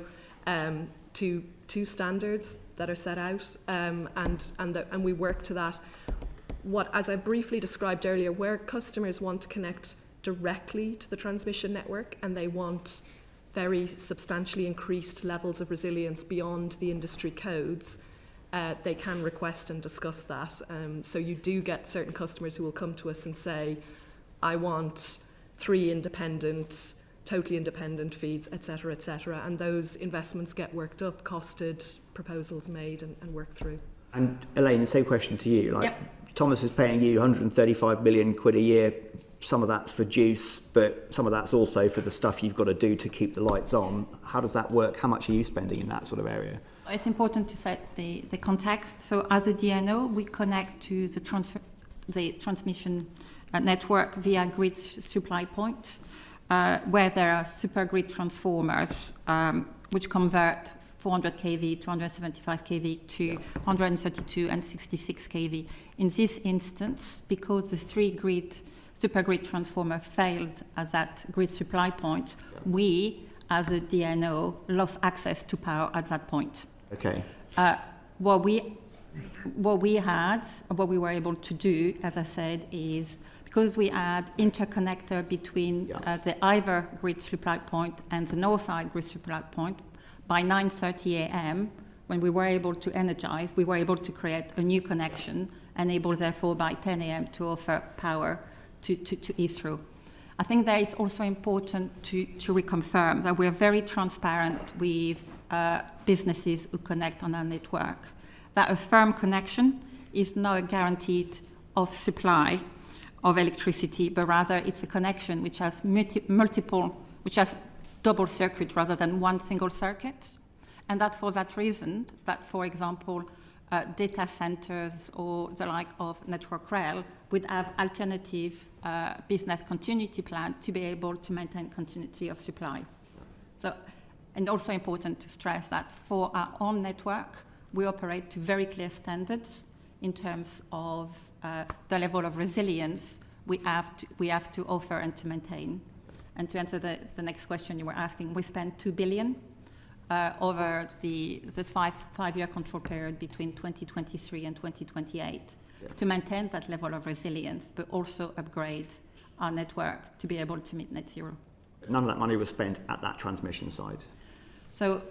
to standards that are set out, and we work to that. As I briefly described earlier, where customers want to connect directly to the transmission network and they want very substantially increased levels of resilience beyond the industry codes, they can request and discuss that. So you do get certain customers who will come to us and say, I want 3 independent, totally independent feeds, etc., etc. And those investments get worked up, costed, proposals made and worked through. And Elaine, the same question to you. Yep. Thomas is paying you 135 million quid a year. Some of that's for juice, but some of that's also for the stuff you've got to do to keep the lights on. How does that work? How much are you spending in that sort of area? It's important to set the context. So as a DNO, we connect to the transmission network via grid supply points, where there are supergrid transformers which convert 400 kV, 275 kV to 132 and 66 kV. In this instance, because the 3 supergrid transformer failed at that grid supply point, we, as a DNO, lost access to power at that point. Okay. What we were able to do, as I said, is because we had interconnector between the Ivor grid supply point and the Northside grid supply point, by 9:30 a.m., when we were able to energize, we were able to create a new connection, and able, therefore, by 10 a.m. to offer power to Heathrow. I think that it's also important to reconfirm that we're very transparent with businesses who connect on our network, that a firm connection is not a guaranteed of supply of electricity, but rather it's a connection which has which has double circuit rather than one single circuit. And that for that reason, that, for example, data centers or the like of Network Rail would have alternative business continuity plan to be able to maintain continuity of supply. So, and also important to stress that for our own network, we operate to very clear standards in terms of the level of resilience we have to offer and to maintain. And to answer the next question you were asking, we spent 2 billion over the five-year control period between 2023 and 2028 to maintain that level of resilience, but also upgrade our network to be able to meet net zero. None of that money was spent at that transmission side. So,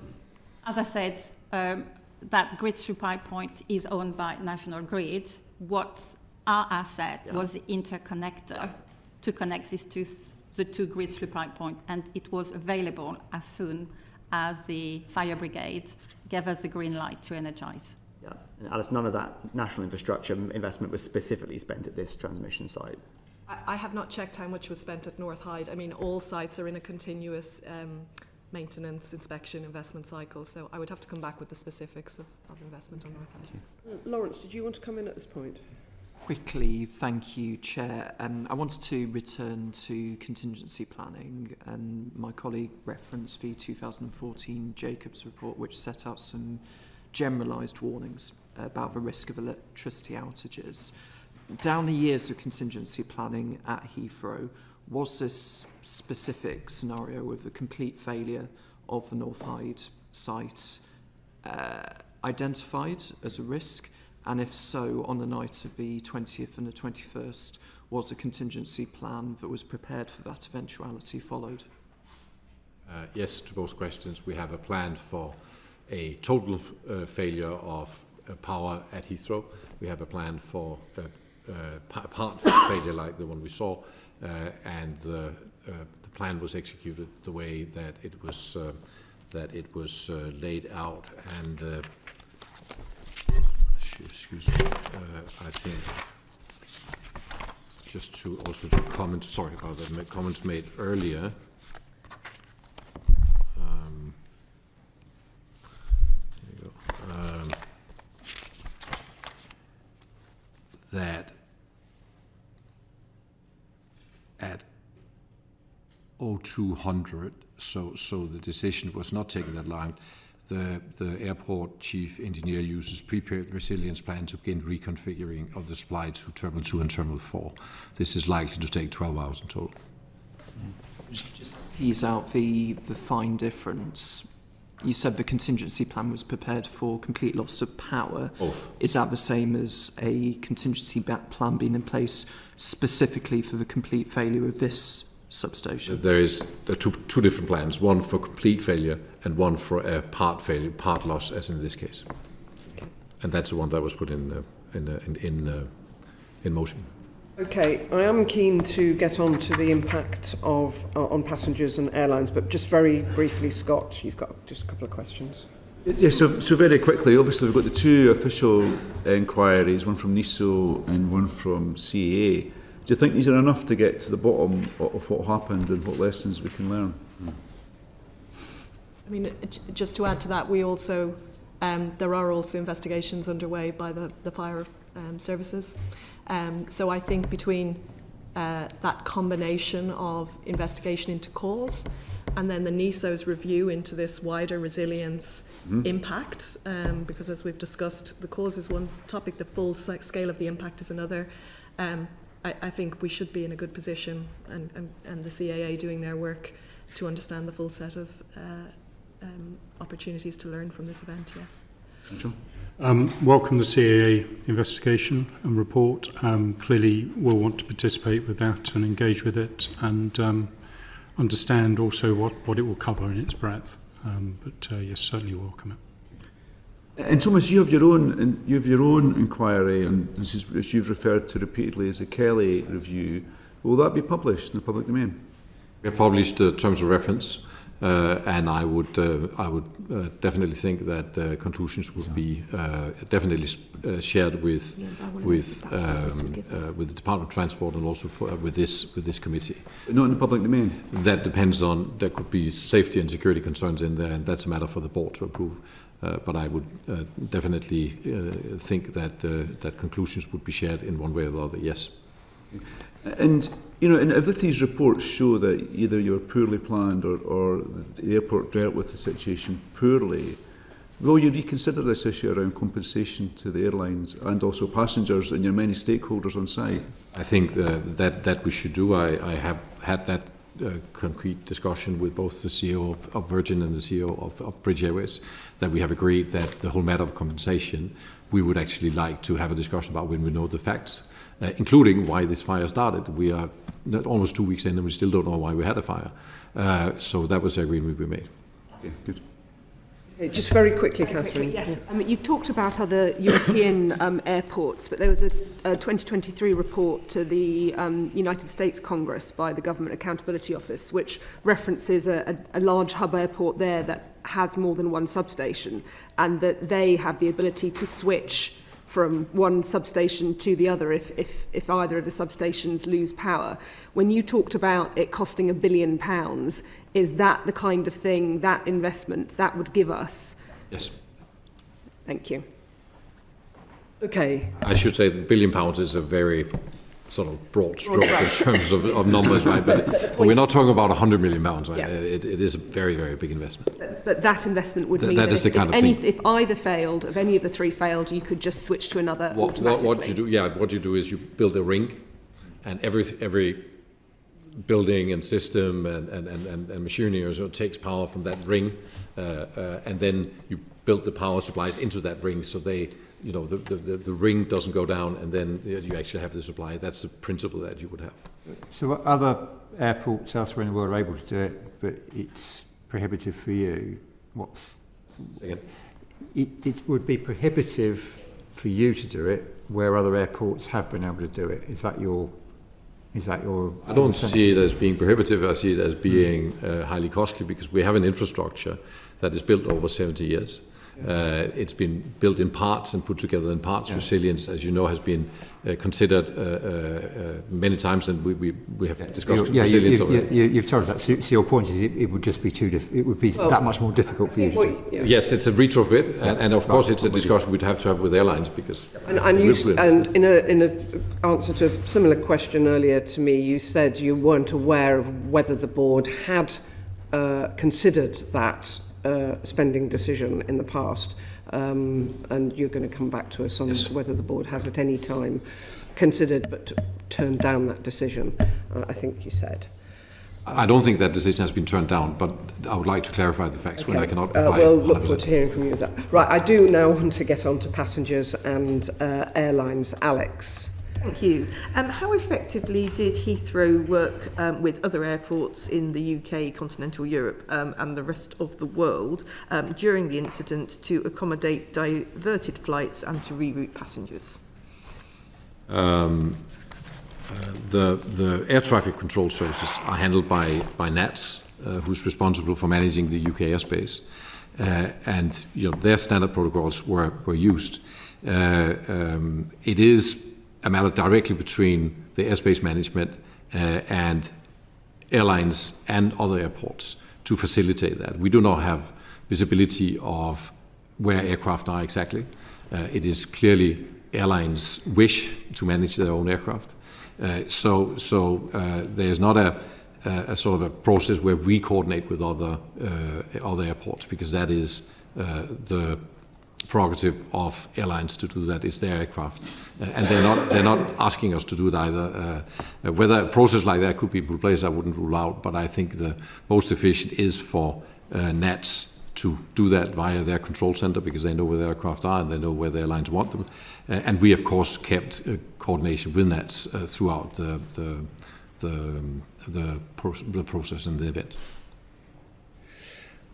as I said, that grid supply point is owned by National Grid. What our asset was the interconnector to connect these the 2 grid supply points, and it was available as soon as the fire brigade gave us the green light to energize. Yeah, and Alice, none of that national infrastructure investment was specifically spent at this transmission site. I have not checked how much was spent at North Hyde. I mean, all sites are in a continuous maintenance, inspection, investment cycle, so I would have to come back with the specifics of investment on North Hyde. Lawrence, did you want to come in at this point? Quickly, thank you, Chair. I wanted to return to contingency planning, and my colleague referenced the 2014 Jacobs report, which set out some generalised warnings about the risk of electricity outages. Down the years of contingency planning at Heathrow, was this specific scenario with the complete failure of the North Hyde site identified as a risk? And if so, on the night of the 20th and the 21st, was a contingency plan that was prepared for that eventuality followed? Yes, to both questions. We have a plan for a total failure of power at Heathrow. We have a plan for part failure like the one we saw, and the plan was executed the way that it was laid out. And excuse me, I think just to also to comment. Sorry about that. Comments made earlier. That at 0200, so the decision was not taken that long. The airport chief engineer uses prepared resilience plan to begin reconfiguring of the supply to Terminal 2 and Terminal 4. This is likely to take 12 hours in total. Just tease out the fine difference. You said the contingency plan was prepared for complete loss of power. Both. Is that the same as a contingency plan being in place specifically for the complete failure of this substation? There are two different plans, one for complete failure and one for a part failure, part loss, as in this case. Okay. And that's the one that was put in motion. Okay, I am keen to get on to the impact of on passengers and airlines, but just very briefly, Scott, you've got just a couple of questions. Yeah, so very quickly, obviously we've got the two official enquiries, one from NISO and one from CAA. Do you think these are enough to get to the bottom of what happened and what lessons we can learn? I mean, just to add to that, we also there are also investigations underway by the fire services. So I think between that combination of investigation into cause and then the NISO's review into this wider resilience impact, because as we've discussed, the cause is one topic, the full scale of the impact is another. I think we should be in a good position, and the CAA doing their work to understand the full set of opportunities to learn from this event, yes. John? Welcome the CAA investigation and report. Clearly we'll want to participate with that and engage with it and understand also what it will cover in its breadth. But yes, certainly welcome it. And Thomas, you have your own inquiry, and this is, as you've referred to repeatedly as a Kelly review. Will that be published in the public domain? We have published terms of reference, and I would definitely think that conclusions would be definitely shared with the Department of Transport and also with this committee. Not in the public domain. That depends on. There could be safety and security concerns in there, and that's a matter for the board to approve. But I would definitely think that that conclusions would be shared in one way or the other. Yes. And you know, and if these reports show that either you're poorly planned or the airport dealt with the situation poorly, will you reconsider this issue around compensation to the airlines and also passengers and your many stakeholders on site? I think that we should do. I have had that concrete discussion with both the CEO of Virgin and the CEO of British Airways, that we have agreed that the whole matter of compensation, we would actually like to have a discussion about when we know the facts, including why this fire started. We are almost 2 weeks in and we still don't know why we had a fire. So that was the agreement we made. Okay, good. Okay, just very quickly, Catherine. Yes, I mean, you've talked about other European airports, but there was a 2023 report to the United States Congress by the Government Accountability Office, which references a large hub airport there that has more than one substation, and that they have the ability to switch from one substation to the other if either of the substations lose power. When you talked about it costing £1 billion, is that the kind of thing, that investment, that would give us? Yes. Thank you. Okay. I should say that £1 billion is a very sort of broad stroke in terms of numbers, right? But we're not talking about £100 million, right? Yeah. It is a very, very big investment. But that investment would mean that is the kind of thing. If either failed, if any of the three failed, you could just switch to another automatically. What you do is you build a ring, and every building and system and machinery takes power from that ring, and then you built the power supplies into that ring, so they, you know, the ring doesn't go down, and then you actually have the supply. That's the principle that you would have. So other airports elsewhere in the world are able to do it, but it's prohibitive for you. It would be prohibitive for you to do it, where other airports have been able to do it. Is that your? I don't see it as being prohibitive. I see it as being highly costly, because we have an infrastructure that is built over 70 years. It's been built in parts and put together in parts. Resilience, as you know, has been considered many times, and we have discussed resilience already. You've told us that. So your point is it would just be it would be that much more difficult for you to do. Yes, it's a retrofit, and of course it's a discussion we'd have to have with airlines, because... And in an answer to a similar question earlier to me, you said you weren't aware of whether the board had considered that spending decision in the past, and you're going to come back to us on whether the board has at any time considered but turned down that decision, I think you said. I don't think that decision has been turned down, but I would like to clarify the facts when I cannot... We'll look forward to hearing from you. Right, I do now want to get on to passengers and airlines. Alex. Thank you. How effectively did Heathrow work with other airports in the UK, continental Europe and the rest of the world during the incident to accommodate diverted flights and to reroute passengers? The air traffic control services are handled by NATS, who's responsible for managing the UK airspace, and their standard protocols were used. It is a matter directly between the airspace management and airlines and other airports to facilitate that. We do not have visibility of where aircraft are exactly. It is clearly airlines' wish to manage their own aircraft. So there's not a sort of a process where we coordinate with other airports, because that is the prerogative of airlines to do that. It's their aircraft, and they're not asking us to do it either. Whether a process like that could be put in place, I wouldn't rule out, but I think the most efficient is for NATS to do that via their control center, because they know where the aircraft are and they know where the airlines want them. And we, of course, kept coordination with NATS throughout the process and the event.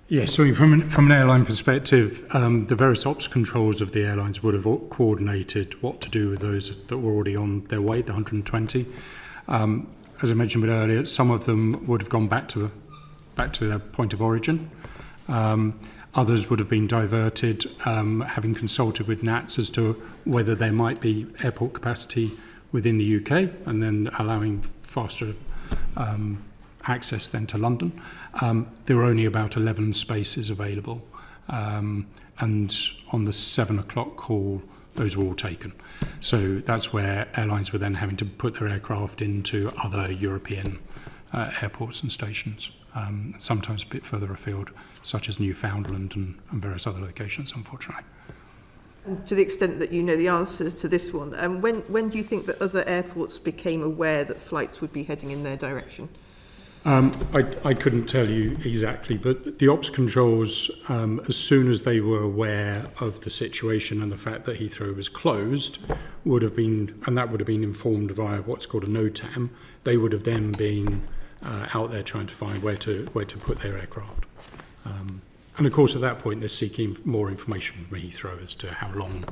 Yes, so from an airline perspective, the various ops controls of the airlines would have coordinated what to do with those that were already on their way, the 120. As I mentioned a bit earlier, some of them would have gone back to their point of origin. Others would have been diverted, having consulted with NATS as to whether there might be airport capacity within the UK, and then allowing faster access then to London. There were only about 11 spaces available, and on the 7 o'clock call, those were all taken. So that's where airlines were then having to put their aircraft into other European airports and stations, sometimes a bit further afield, such as Newfoundland and various other locations, unfortunately. And to the extent that you know the answer to this one, when do you think that other airports became aware that flights would be heading in their direction? I couldn't tell you exactly, but the ops controls, as soon as they were aware of the situation and the fact that Heathrow was closed, would have been informed via what's called a NOTAM. They would have then been out there trying to find where to put their aircraft. And of course, at that point, they're seeking more information from Heathrow as to how long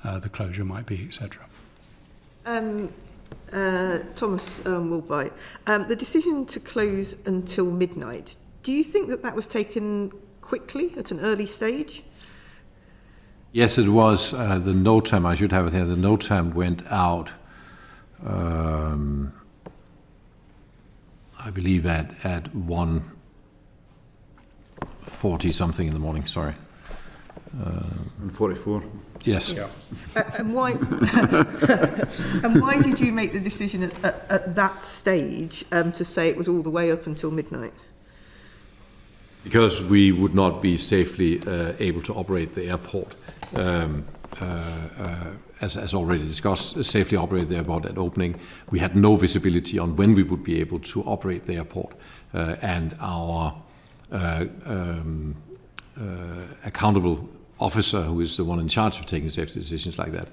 the closure might be, etc. Thomas Wilbright, the decision to close until midnight, do you think that was taken quickly at an early stage? Yes, it was. The NOTAM, I should have it here, the NOTAM went out, I believe at 1:40 something in the morning, sorry. 44. Yes. Yeah. And why? And why did you make the decision at that stage to say it was all the way up until midnight? Because we would not be safely able to operate the airport, as already discussed. Safely operate the airport at opening. We had no visibility on when we would be able to operate the airport, and our accountable officer, who is the one in charge of taking safety decisions like that,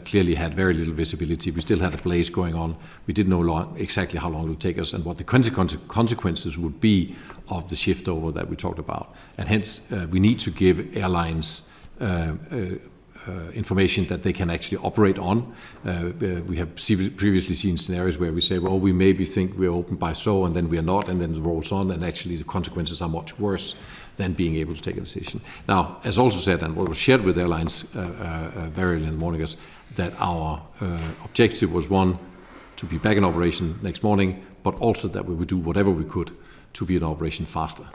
clearly had very little visibility. We still had a blaze going on. We didn't know exactly how long it would take us and what the consequences would be of the shift over that we talked about. And hence, we need to give airlines information that they can actually operate on. We have previously seen scenarios where we say, well, we maybe think we're open by so, and then we are not, and then it rolls on, and actually the consequences are much worse than being able to take a decision. Now, as also said, and what was shared with airlines very early in the morning, is that our objective was, one, to be back in operation next morning, but also that we would do whatever we could to be in operation faster.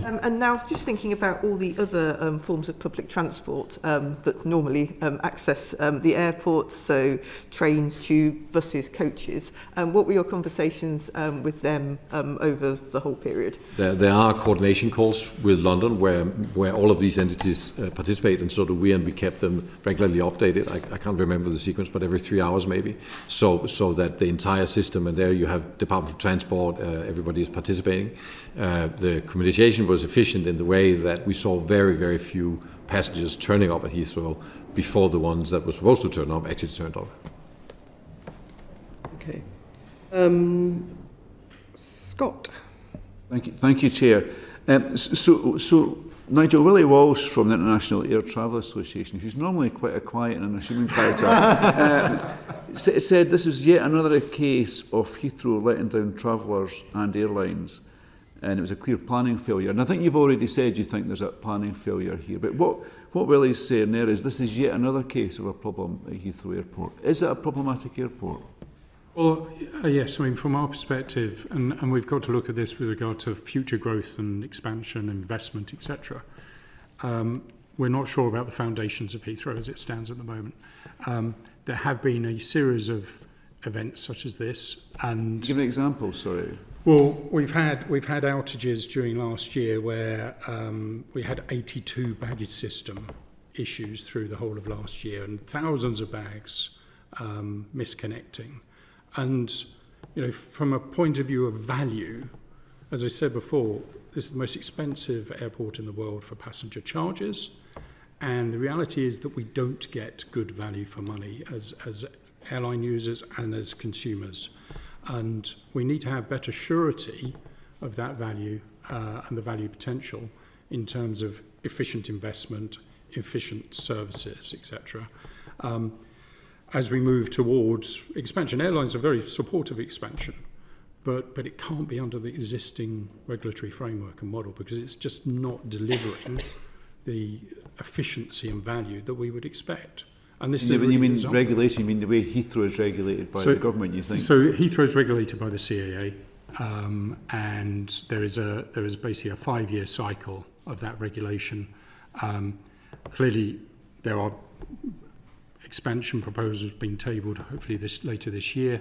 And now just thinking about all the other forms of public transport that normally access the airport, so trains, tube, buses, coaches, what were your conversations with them over the whole period? There are coordination calls with London where all of these entities participate, and so do we, and we kept them regularly updated. I can't remember the sequence, but every 3 hours maybe, so that the entire system, and there you have Department of Transport, everybody is participating. The communication was efficient in the way that we saw very, very few passengers turning up at Heathrow before the ones that were supposed to turn up actually turned up. Okay. Scott. Thank you, Chair. So Nigel, Willie Walsh from the International Air Travel Association, who's normally quite a quiet and unassuming character, said this was yet another case of Heathrow letting down travellers and airlines. And it was a clear planning failure. And I think you've already said you think there's a planning failure here. But what Willie's saying there is this is yet another case of a problem at Heathrow Airport. Is it a problematic airport? Well, yes. I mean, from our perspective, and we've got to look at this with regard to future growth and expansion, investment, etc. We're not sure about the foundations of Heathrow as it stands at the moment. There have been a series of events such as this, and give an example. Sorry. Well, we've had outages during last year where we had 82 baggage system issues through the whole of last year, and thousands of bags misconnecting. And from a point of view of value, as I said before, this is the most expensive airport in the world for passenger charges, and the reality is that we don't get good value for money as airline users and as consumers. And we need to have better surety of that value and the value potential in terms of efficient investment, efficient services, etc. As we move towards expansion, airlines are very supportive of expansion, but it can't be under the existing regulatory framework and model because it's just not delivering the efficiency and value that we would expect. And this when you mean regulation, you mean the way Heathrow is regulated by the government, you think? So Heathrow is regulated by the CAA, and there is basically a 5-year cycle of that regulation. Clearly, there are expansion proposals being tabled, hopefully later this year,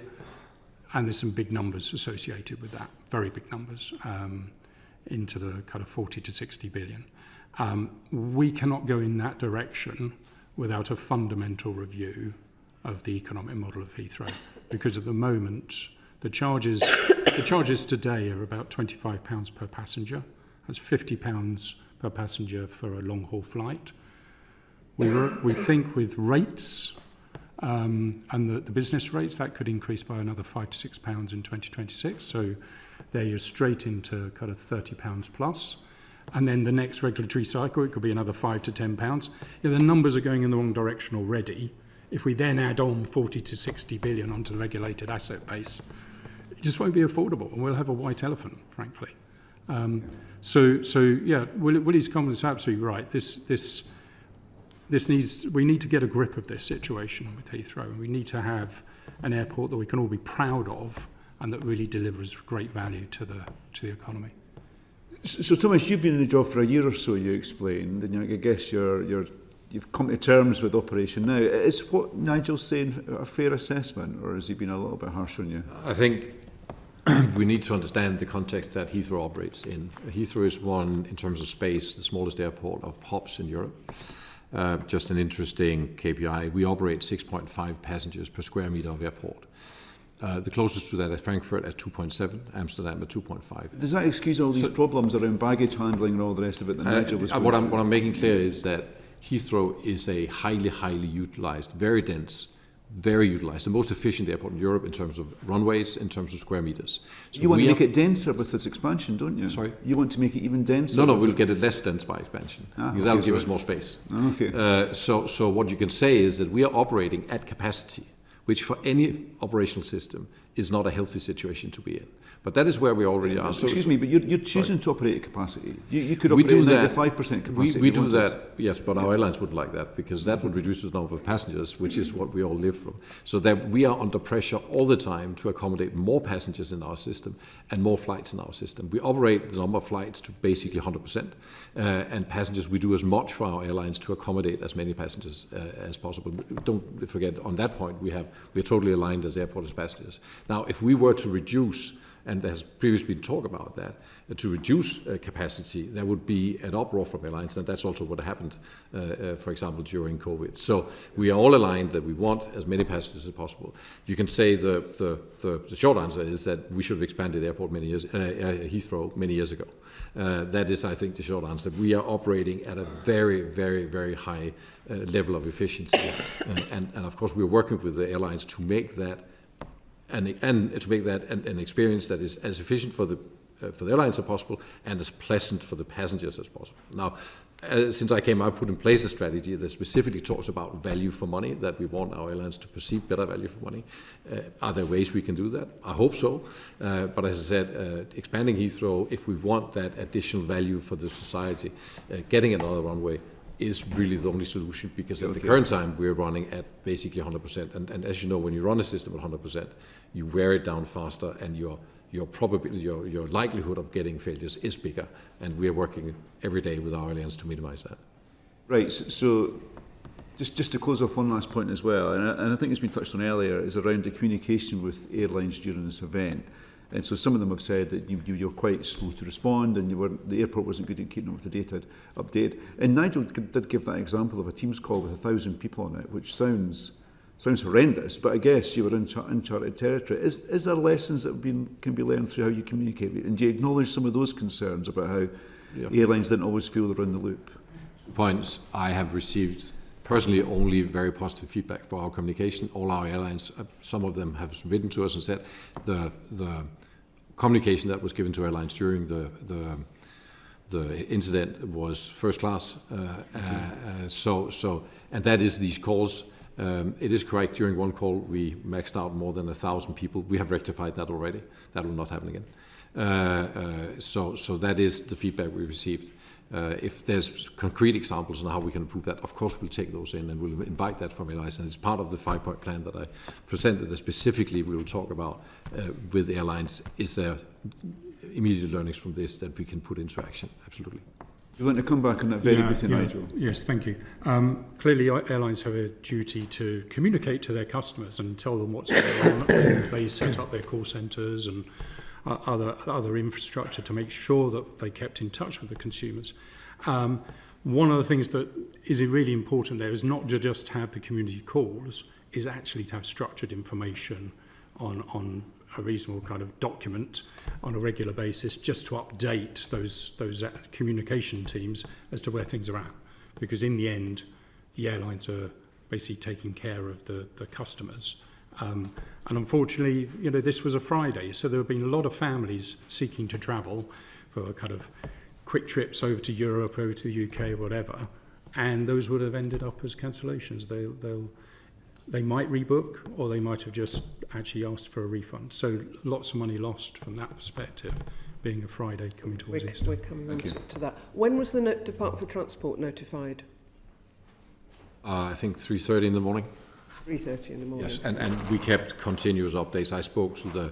and there's some big numbers associated with that, very big numbers, into the kind of 40 to 60 billion. We cannot go in that direction without a fundamental review of the economic model of Heathrow, because at the moment the charges today are about £25 per passenger. That's £50 per passenger for a long haul flight. We think with rates and the business rates that could increase by another £5 to £6 in 2026. So there you're straight into kind of £30 plus. And then the next regulatory cycle, it could be another £5 to £10. The numbers are going in the wrong direction already. If we then add on 40 to 60 billion onto the regulated asset base, it just won't be affordable, and we'll have a white elephant, frankly. Willie's comment is absolutely right. We need to get a grip of this situation with Heathrow, and we need to have an airport that we can all be proud of and that really delivers great value to the economy. So Thomas, you've been in the job for a year or so, you explained, and I guess you've come to terms with operation now. Is what Nigel's saying a fair assessment, or has he been a little bit harsh on you? I think we need to understand the context that Heathrow operates in. Heathrow is one, in terms of space, the smallest airport of hubs in Europe. Just an interesting KPI, we operate 6.5 passengers per square metre of airport. The closest to that is Frankfurt at 2.7, Amsterdam at 2.5. Does that excuse all these problems around baggage handling and all the rest of it that Nigel was what I'm making clear is that Heathrow is a highly utilized, very dense, very utilized, the most efficient airport in Europe in terms of runways, in terms of square meters. So you want to make it denser with this expansion, don't you? Sorry? You want to make it even denser? No, we'll get it less dense by expansion, because that'll give us more space. Okay. So what you can say is that we are operating at capacity, which for any operational system is not a healthy situation to be in. But that is where we already are. Excuse me, but you're choosing to operate at capacity. You could operate at 95% capacity. We do that, yes, but our airlines wouldn't like that, because that would reduce the number of passengers, which is what we all live from. So that we are under pressure all the time to accommodate more passengers in our system and more flights in our system. We operate the number of flights to basically 100%, and passengers, we do as much for our airlines to accommodate as many passengers as possible. Don't forget, on that point, we're totally aligned as airport as passengers. Now, if we were to reduce, and there has previously been talk about that, to reduce capacity, there would be an uproar from airlines, and that's also what happened, for example, during COVID. So we are all aligned that we want as many passengers as possible. You can say the short answer is that we should have expanded Heathrow many years ago. That is, I think, the short answer. We are operating at a very, very, very high level of efficiency, and of course we're working with the airlines to make that and to make that an experience that is as efficient for the airlines as possible and as pleasant for the passengers as possible. Now, since I came, I put in place a strategy that specifically talks about value for money, that we want our airlines to perceive better value for money. Are there ways we can do that? I hope so. But as I said, expanding Heathrow, if we want that additional value for the society, getting another runway is really the only solution, because at the current time we're running at basically 100%. And as you know, when you run a system at 100%, you wear it down faster, and your likelihood of getting failures is bigger. And we are working every day with our airlines to minimize that. Right. So just to close off one last point as well, and I think it's been touched on earlier, is around the communication with airlines during this event. And so some of them have said that you're quite slow to respond, and the airport wasn't good at keeping up with the data update. And Nigel did give that example of a Teams call with 1,000 people on it, which sounds horrendous, but I guess you were in uncharted territory. Is there lessons that can be learned through how you communicate? And do you acknowledge some of those concerns about how airlines didn't always feel they're in the loop? Points. I have received personally only very positive feedback for our communication. All our airlines, some of them have written to us and said the communication that was given to airlines during the incident was first class. And that is these calls. It is correct, during one call we maxed out more than 1,000 people. We have rectified that already. That will not happen again. So that is the feedback we received. If there's concrete examples on how we can improve that, of course we'll take those in, and we'll invite that from airlines. And it's part of the 5-point plan that I presented, that specifically we will talk about with airlines. Is there immediate learnings from this that we can put into action? Absolutely. You want to come back on that very briefly, Nigel? Yes, thank you. Clearly, airlines have a duty to communicate to their customers and tell them what's going on. And they set up their call centres and other infrastructure to make sure that they kept in touch with the consumers. One of the things that is really important there is not to just have the community calls, is actually to have structured information on a reasonable kind of document on a regular basis, just to update those communication teams as to where things are at. Because in the end, the airlines are basically taking care of the customers. And unfortunately, this was a Friday, so there have been a lot of families seeking to travel for kind of quick trips over to Europe, over to the UK, whatever, and those would have ended up as cancellations. They might rebook, or they might have just actually asked for a refund. So lots of money lost from that perspective, being a Friday coming towards Easter. We're coming on to that. When was the Department for Transport notified? I think 3:30 in the morning. 3:30 in the morning. Yes, and we kept continuous updates. I spoke to the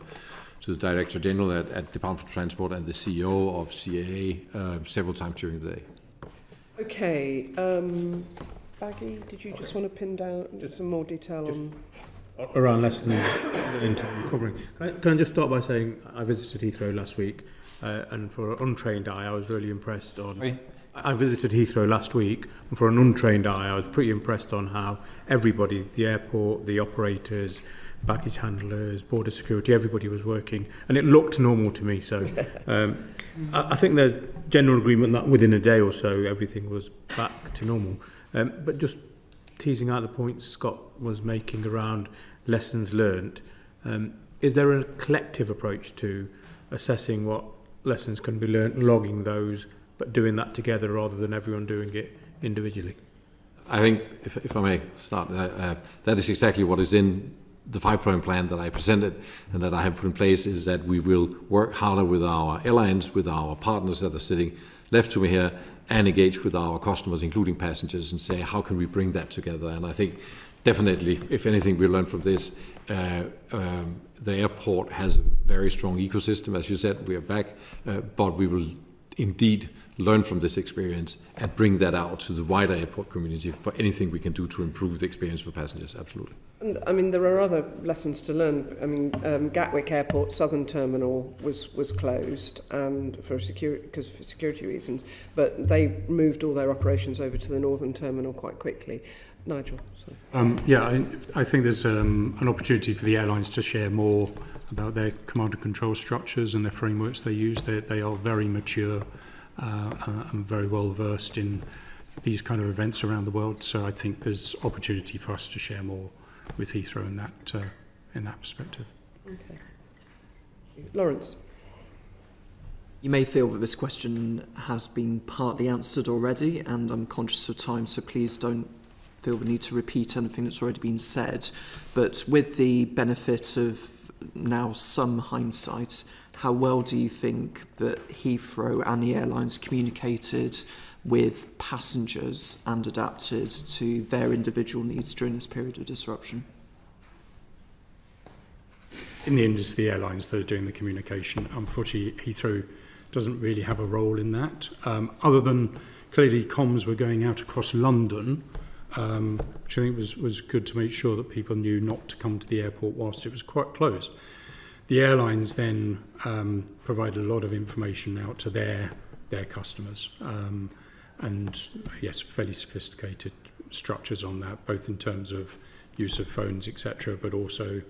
Director General at Department for Transport and the CEO of CAA several times during the day. Okay, Baggy, did you just want to pin down some more detail on... Around lessons into recovering. Can I just start by saying I visited Heathrow last week, and for an untrained eye I was really impressed on... Sorry? I visited Heathrow last week, and for an untrained eye I was pretty impressed on how everybody, the airport, the operators, baggage handlers, border security, everybody was working, and it looked normal to me. So I think there's general agreement that within a day or so everything was back to normal. But just teasing out the point Scott was making around lessons learned, is there a collective approach to assessing what lessons can be learned, logging those, but doing that together rather than everyone doing it individually? I think, if I may start, that is exactly what is in the 5-point plan that I presented and that I have put in place, is that we will work harder with our airlines, with our partners that are sitting left to me here, and engage with our customers, including passengers, and say, how can we bring that together? And I think definitely, if anything we learn from this, the airport has a very strong ecosystem. As you said, we are back, but we will indeed learn from this experience and bring that out to the wider airport community for anything we can do to improve the experience for passengers. Absolutely. And, I mean, there are other lessons to learn. I mean, Gatwick Airport Southern Terminal was closed and for security reasons, but they moved all their operations over to the Northern Terminal quite quickly. Nigel. I think there's an opportunity for the airlines to share more about their command and control structures and their frameworks they use. They are very mature and very well versed in these kind of events around the world. So I think there's opportunity for us to share more with Heathrow in that perspective. Okay. Lawrence. You may feel that this question has been partly answered already, and I'm conscious of time, so please don't feel the need to repeat anything that's already been said. But with the benefit of now some hindsight, how well do you think that Heathrow and the airlines communicated with passengers and adapted to their individual needs during this period of disruption? In the end, it's the airlines that are doing the communication. Unfortunately, Heathrow doesn't really have a role in that, other than clearly comms were going out across London, which I think was good to make sure that people knew not to come to the airport whilst it was quite closed. The airlines then provided a lot of information out to their customers, and yes, fairly sophisticated structures on that, both in terms of use of phones, etc., but also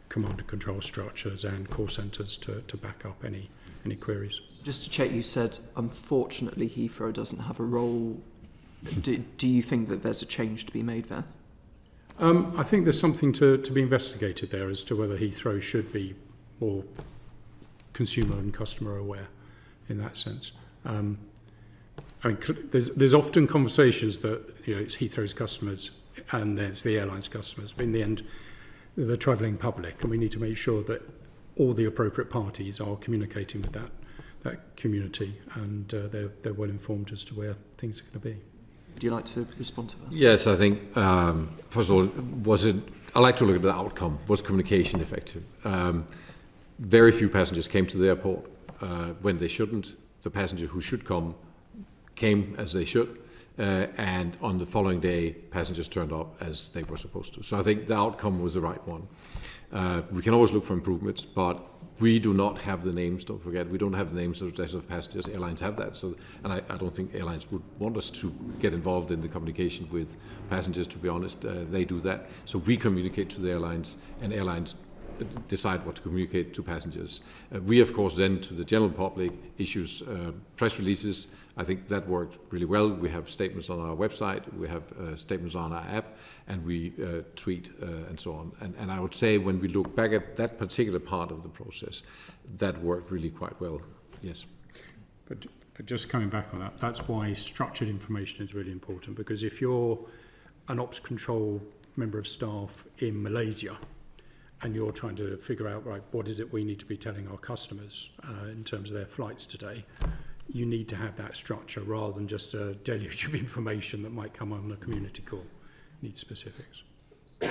command and control structures and call centres to back up any queries. Just to check, you said unfortunately Heathrow doesn't have a role. Do you think that there's a change to be made there? I think there's something to be investigated there as to whether Heathrow should be more consumer and customer aware in that sense. I mean, there's often conversations that it's Heathrow's customers and there's the airline's customers, but in the end, the travelling public, and we need to make sure that all the appropriate parties are communicating with that community, and they're well informed as to where things are going to be. Would you like to respond to that? Yes, I think, first of all, I like to look at the outcome. Was communication effective? Very few passengers came to the airport when they shouldn't. The passengers who should come came as they should. And on the following day, passengers turned up as they were supposed to. So I think the outcome was the right one. We can always look for improvements, but we do not have the names, don't forget. We don't have the names of passengers. Airlines have that. And I don't think airlines would want us to get involved in the communication with passengers, to be honest. They do that. So we communicate to the airlines, and airlines decide what to communicate to passengers. We, of course, then to the general public issues press releases. I think that worked really well. We have statements on our website, we have statements on our app, and we tweet and so on. And I would say when we look back at that particular part of the process, that worked really quite well, yes. But just coming back on that, that's why structured information is really important, because if you're an ops control member of staff in Malaysia, and you're trying to figure out, right, what is it we need to be telling our customers in terms of their flights today, you need to have that structure rather than just a deluge of information that might come on a community call. You need specifics. 2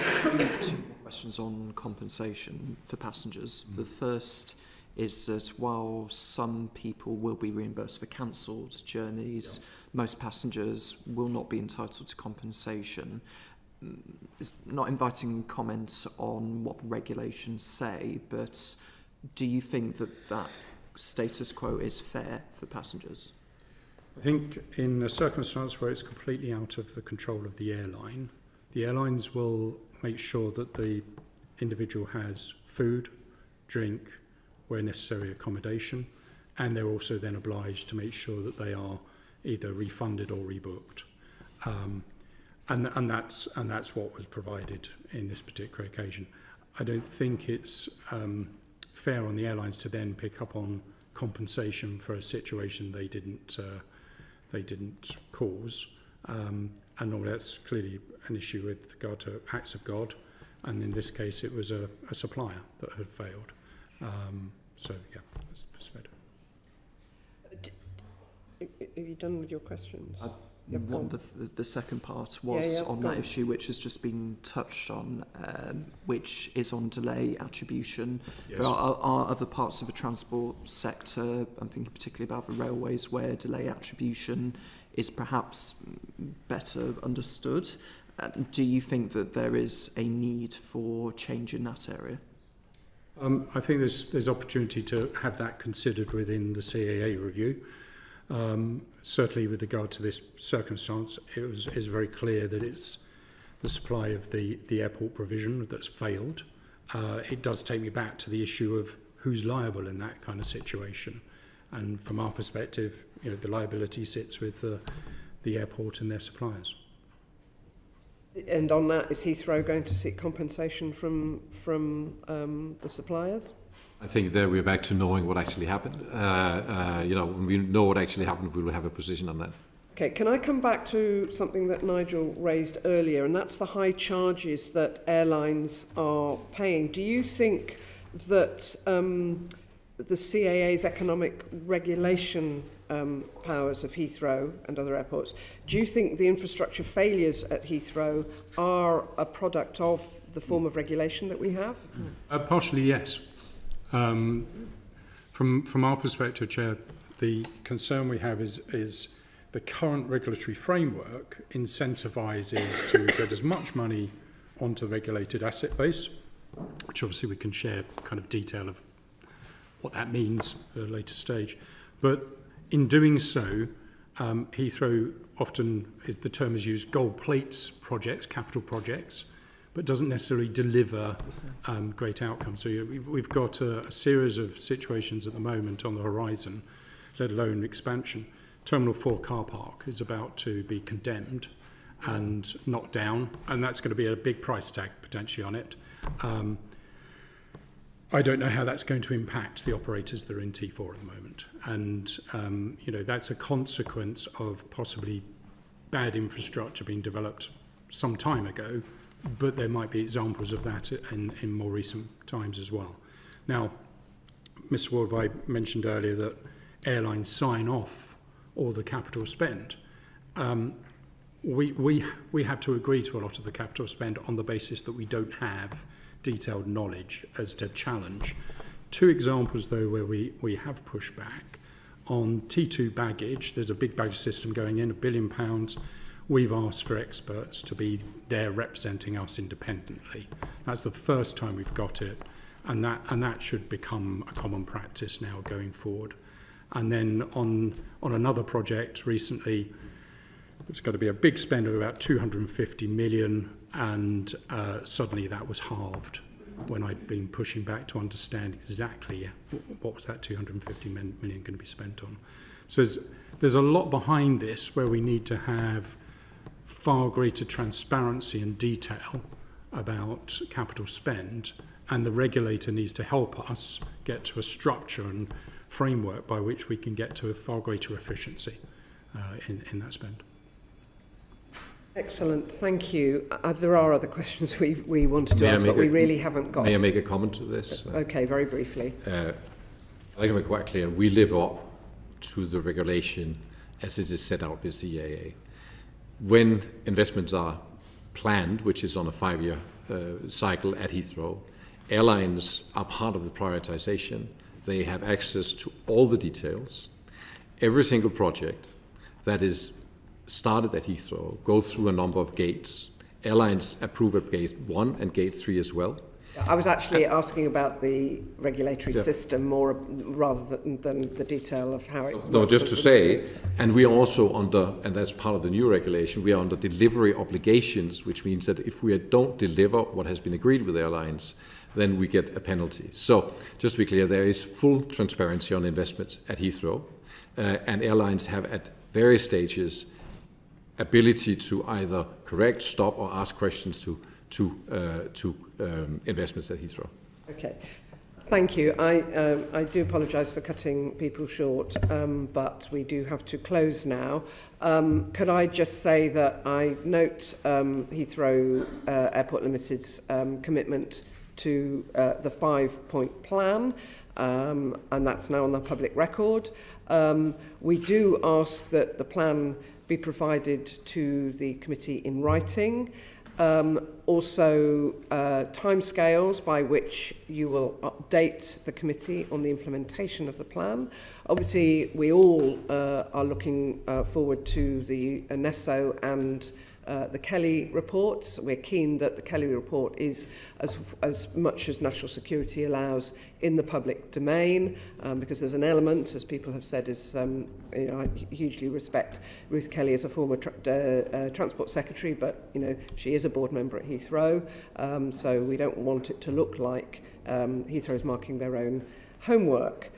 questions on compensation for passengers. The first is that while some people will be reimbursed for cancelled journeys, most passengers will not be entitled to compensation. It's not inviting comments on what the regulations say, but do you think that status quo is fair for passengers? I think in a circumstance where it's completely out of the control of the airlines will make sure that the individual has food, drink, where necessary accommodation, and they're also then obliged to make sure that they are either refunded or rebooked. And that's what was provided in this particular occasion. I don't think it's fair on the airlines to then pick up on compensation for a situation they didn't cause, and normally that's clearly an issue with regard to acts of God, and in this case it was a supplier that had failed. So yeah, that's the perspective. Are you done with your questions? The second part was on that issue, which has just been touched on, which is on delay attribution. Yes. There are other parts of the transport sector, I'm thinking particularly about the railways, where delay attribution is perhaps better understood. Do you think that there is a need for change in that area? I think there's opportunity to have that considered within the CAA review. Certainly with regard to this circumstance, it's very clear that it's the supply of the airport provision that's failed. It does take me back to the issue of who's liable in that kind of situation. And from our perspective, the liability sits with the airport and their suppliers. And on that, is Heathrow going to seek compensation from the suppliers? I think there we're back to knowing what actually happened. When we know what actually happened, we will have a position on that. Okay, can I come back to something that Nigel raised earlier, and that's the high charges that airlines are paying. Do you think that the CAA's economic regulation powers of Heathrow and other airports, do you think the infrastructure failures at Heathrow are a product of the form of regulation that we have? Partially, yes. From our perspective, Chair, the concern we have is the current regulatory framework incentivises to get as much money onto the regulated asset base, which obviously we can share kind of detail of what that means at a later stage. But in doing so, Heathrow often, the term is used, gold plates projects, capital projects, but doesn't necessarily deliver great outcomes. So we've got a series of situations at the moment on the horizon, let alone expansion. Terminal 4 car park is about to be condemned and knocked down, and that's going to be a big price tag potentially on it. I don't know how that's going to impact the operators that are in T4 at the moment. And, that's a consequence of possibly bad infrastructure being developed some time ago, but there might be examples of that in more recent times as well. Now, Mr. Wardby mentioned earlier that airlines sign off all the capital spend. We have to agree to a lot of the capital spend on the basis that we don't have detailed knowledge as to challenge. Two examples, though, where we have pushed back. On T2 baggage, there's a big baggage system going in, £1 billion. We've asked for experts to be there representing us independently. That's the first time we've got it, and that should become a common practice now going forward. And then on another project recently, it's got to be a big spend of about 250 million, and suddenly that was halved when I'd been pushing back to understand exactly what was that 250 million going to be spent on. So there's a lot behind this where we need to have far greater transparency and detail about capital spend, and the regulator needs to help us get to a structure and framework by which we can get to a far greater efficiency in that spend. Excellent, thank you. There are other questions we wanted to ask, but we really haven't got. May I make a comment to this? Okay, very briefly. I'd like to make quite clear, we live up to the regulation as it is set out by CAA. When investments are planned, which is on a 5-year cycle at Heathrow, airlines are part of the prioritization. They have access to all the details. Every single project that is started at Heathrow goes through a number of gates. Airlines approve at gate 1 and gate 3 as well. I was actually asking about the regulatory Yeah. system more rather than the detail of how it No, works just to at the say, moment. and we are also under, and that's part of the new regulation, we are under delivery obligations, which means that if we don't deliver what has been agreed with airlines, then we get a penalty. So, just to be clear, there is full transparency on investments at Heathrow, and airlines have at various stages ability to either correct, stop, or ask questions to investments at Heathrow. Okay. Thank you. I do apologise for cutting people short, but we do have to close now. Could I just say that I note Heathrow Airport Limited's commitment to the 5-point plan, and that's now on the public record. We do ask that the plan be provided to the committee in writing. Also, timescales by which you will update the committee on the implementation of the plan. Obviously, we all are looking forward to the NESO and the Kelly reports. We're keen that the Kelly report is as much as national security allows in the public domain, because there's an element, as people have said, is I hugely respect Ruth Kelly as a former Transport Secretary, but she is a board member at Heathrow, so we don't want it to look like Heathrow is marking their own homework.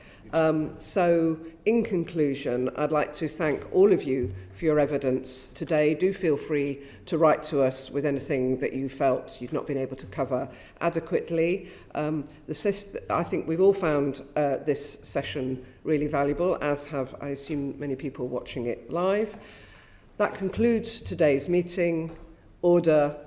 So, in conclusion, I'd like to thank all of you for your evidence today. Do feel free to write to us with anything that you felt you've not been able to cover adequately. I think we've all found this session really valuable, as have, I assume, many people watching it live. That concludes today's meeting. Order.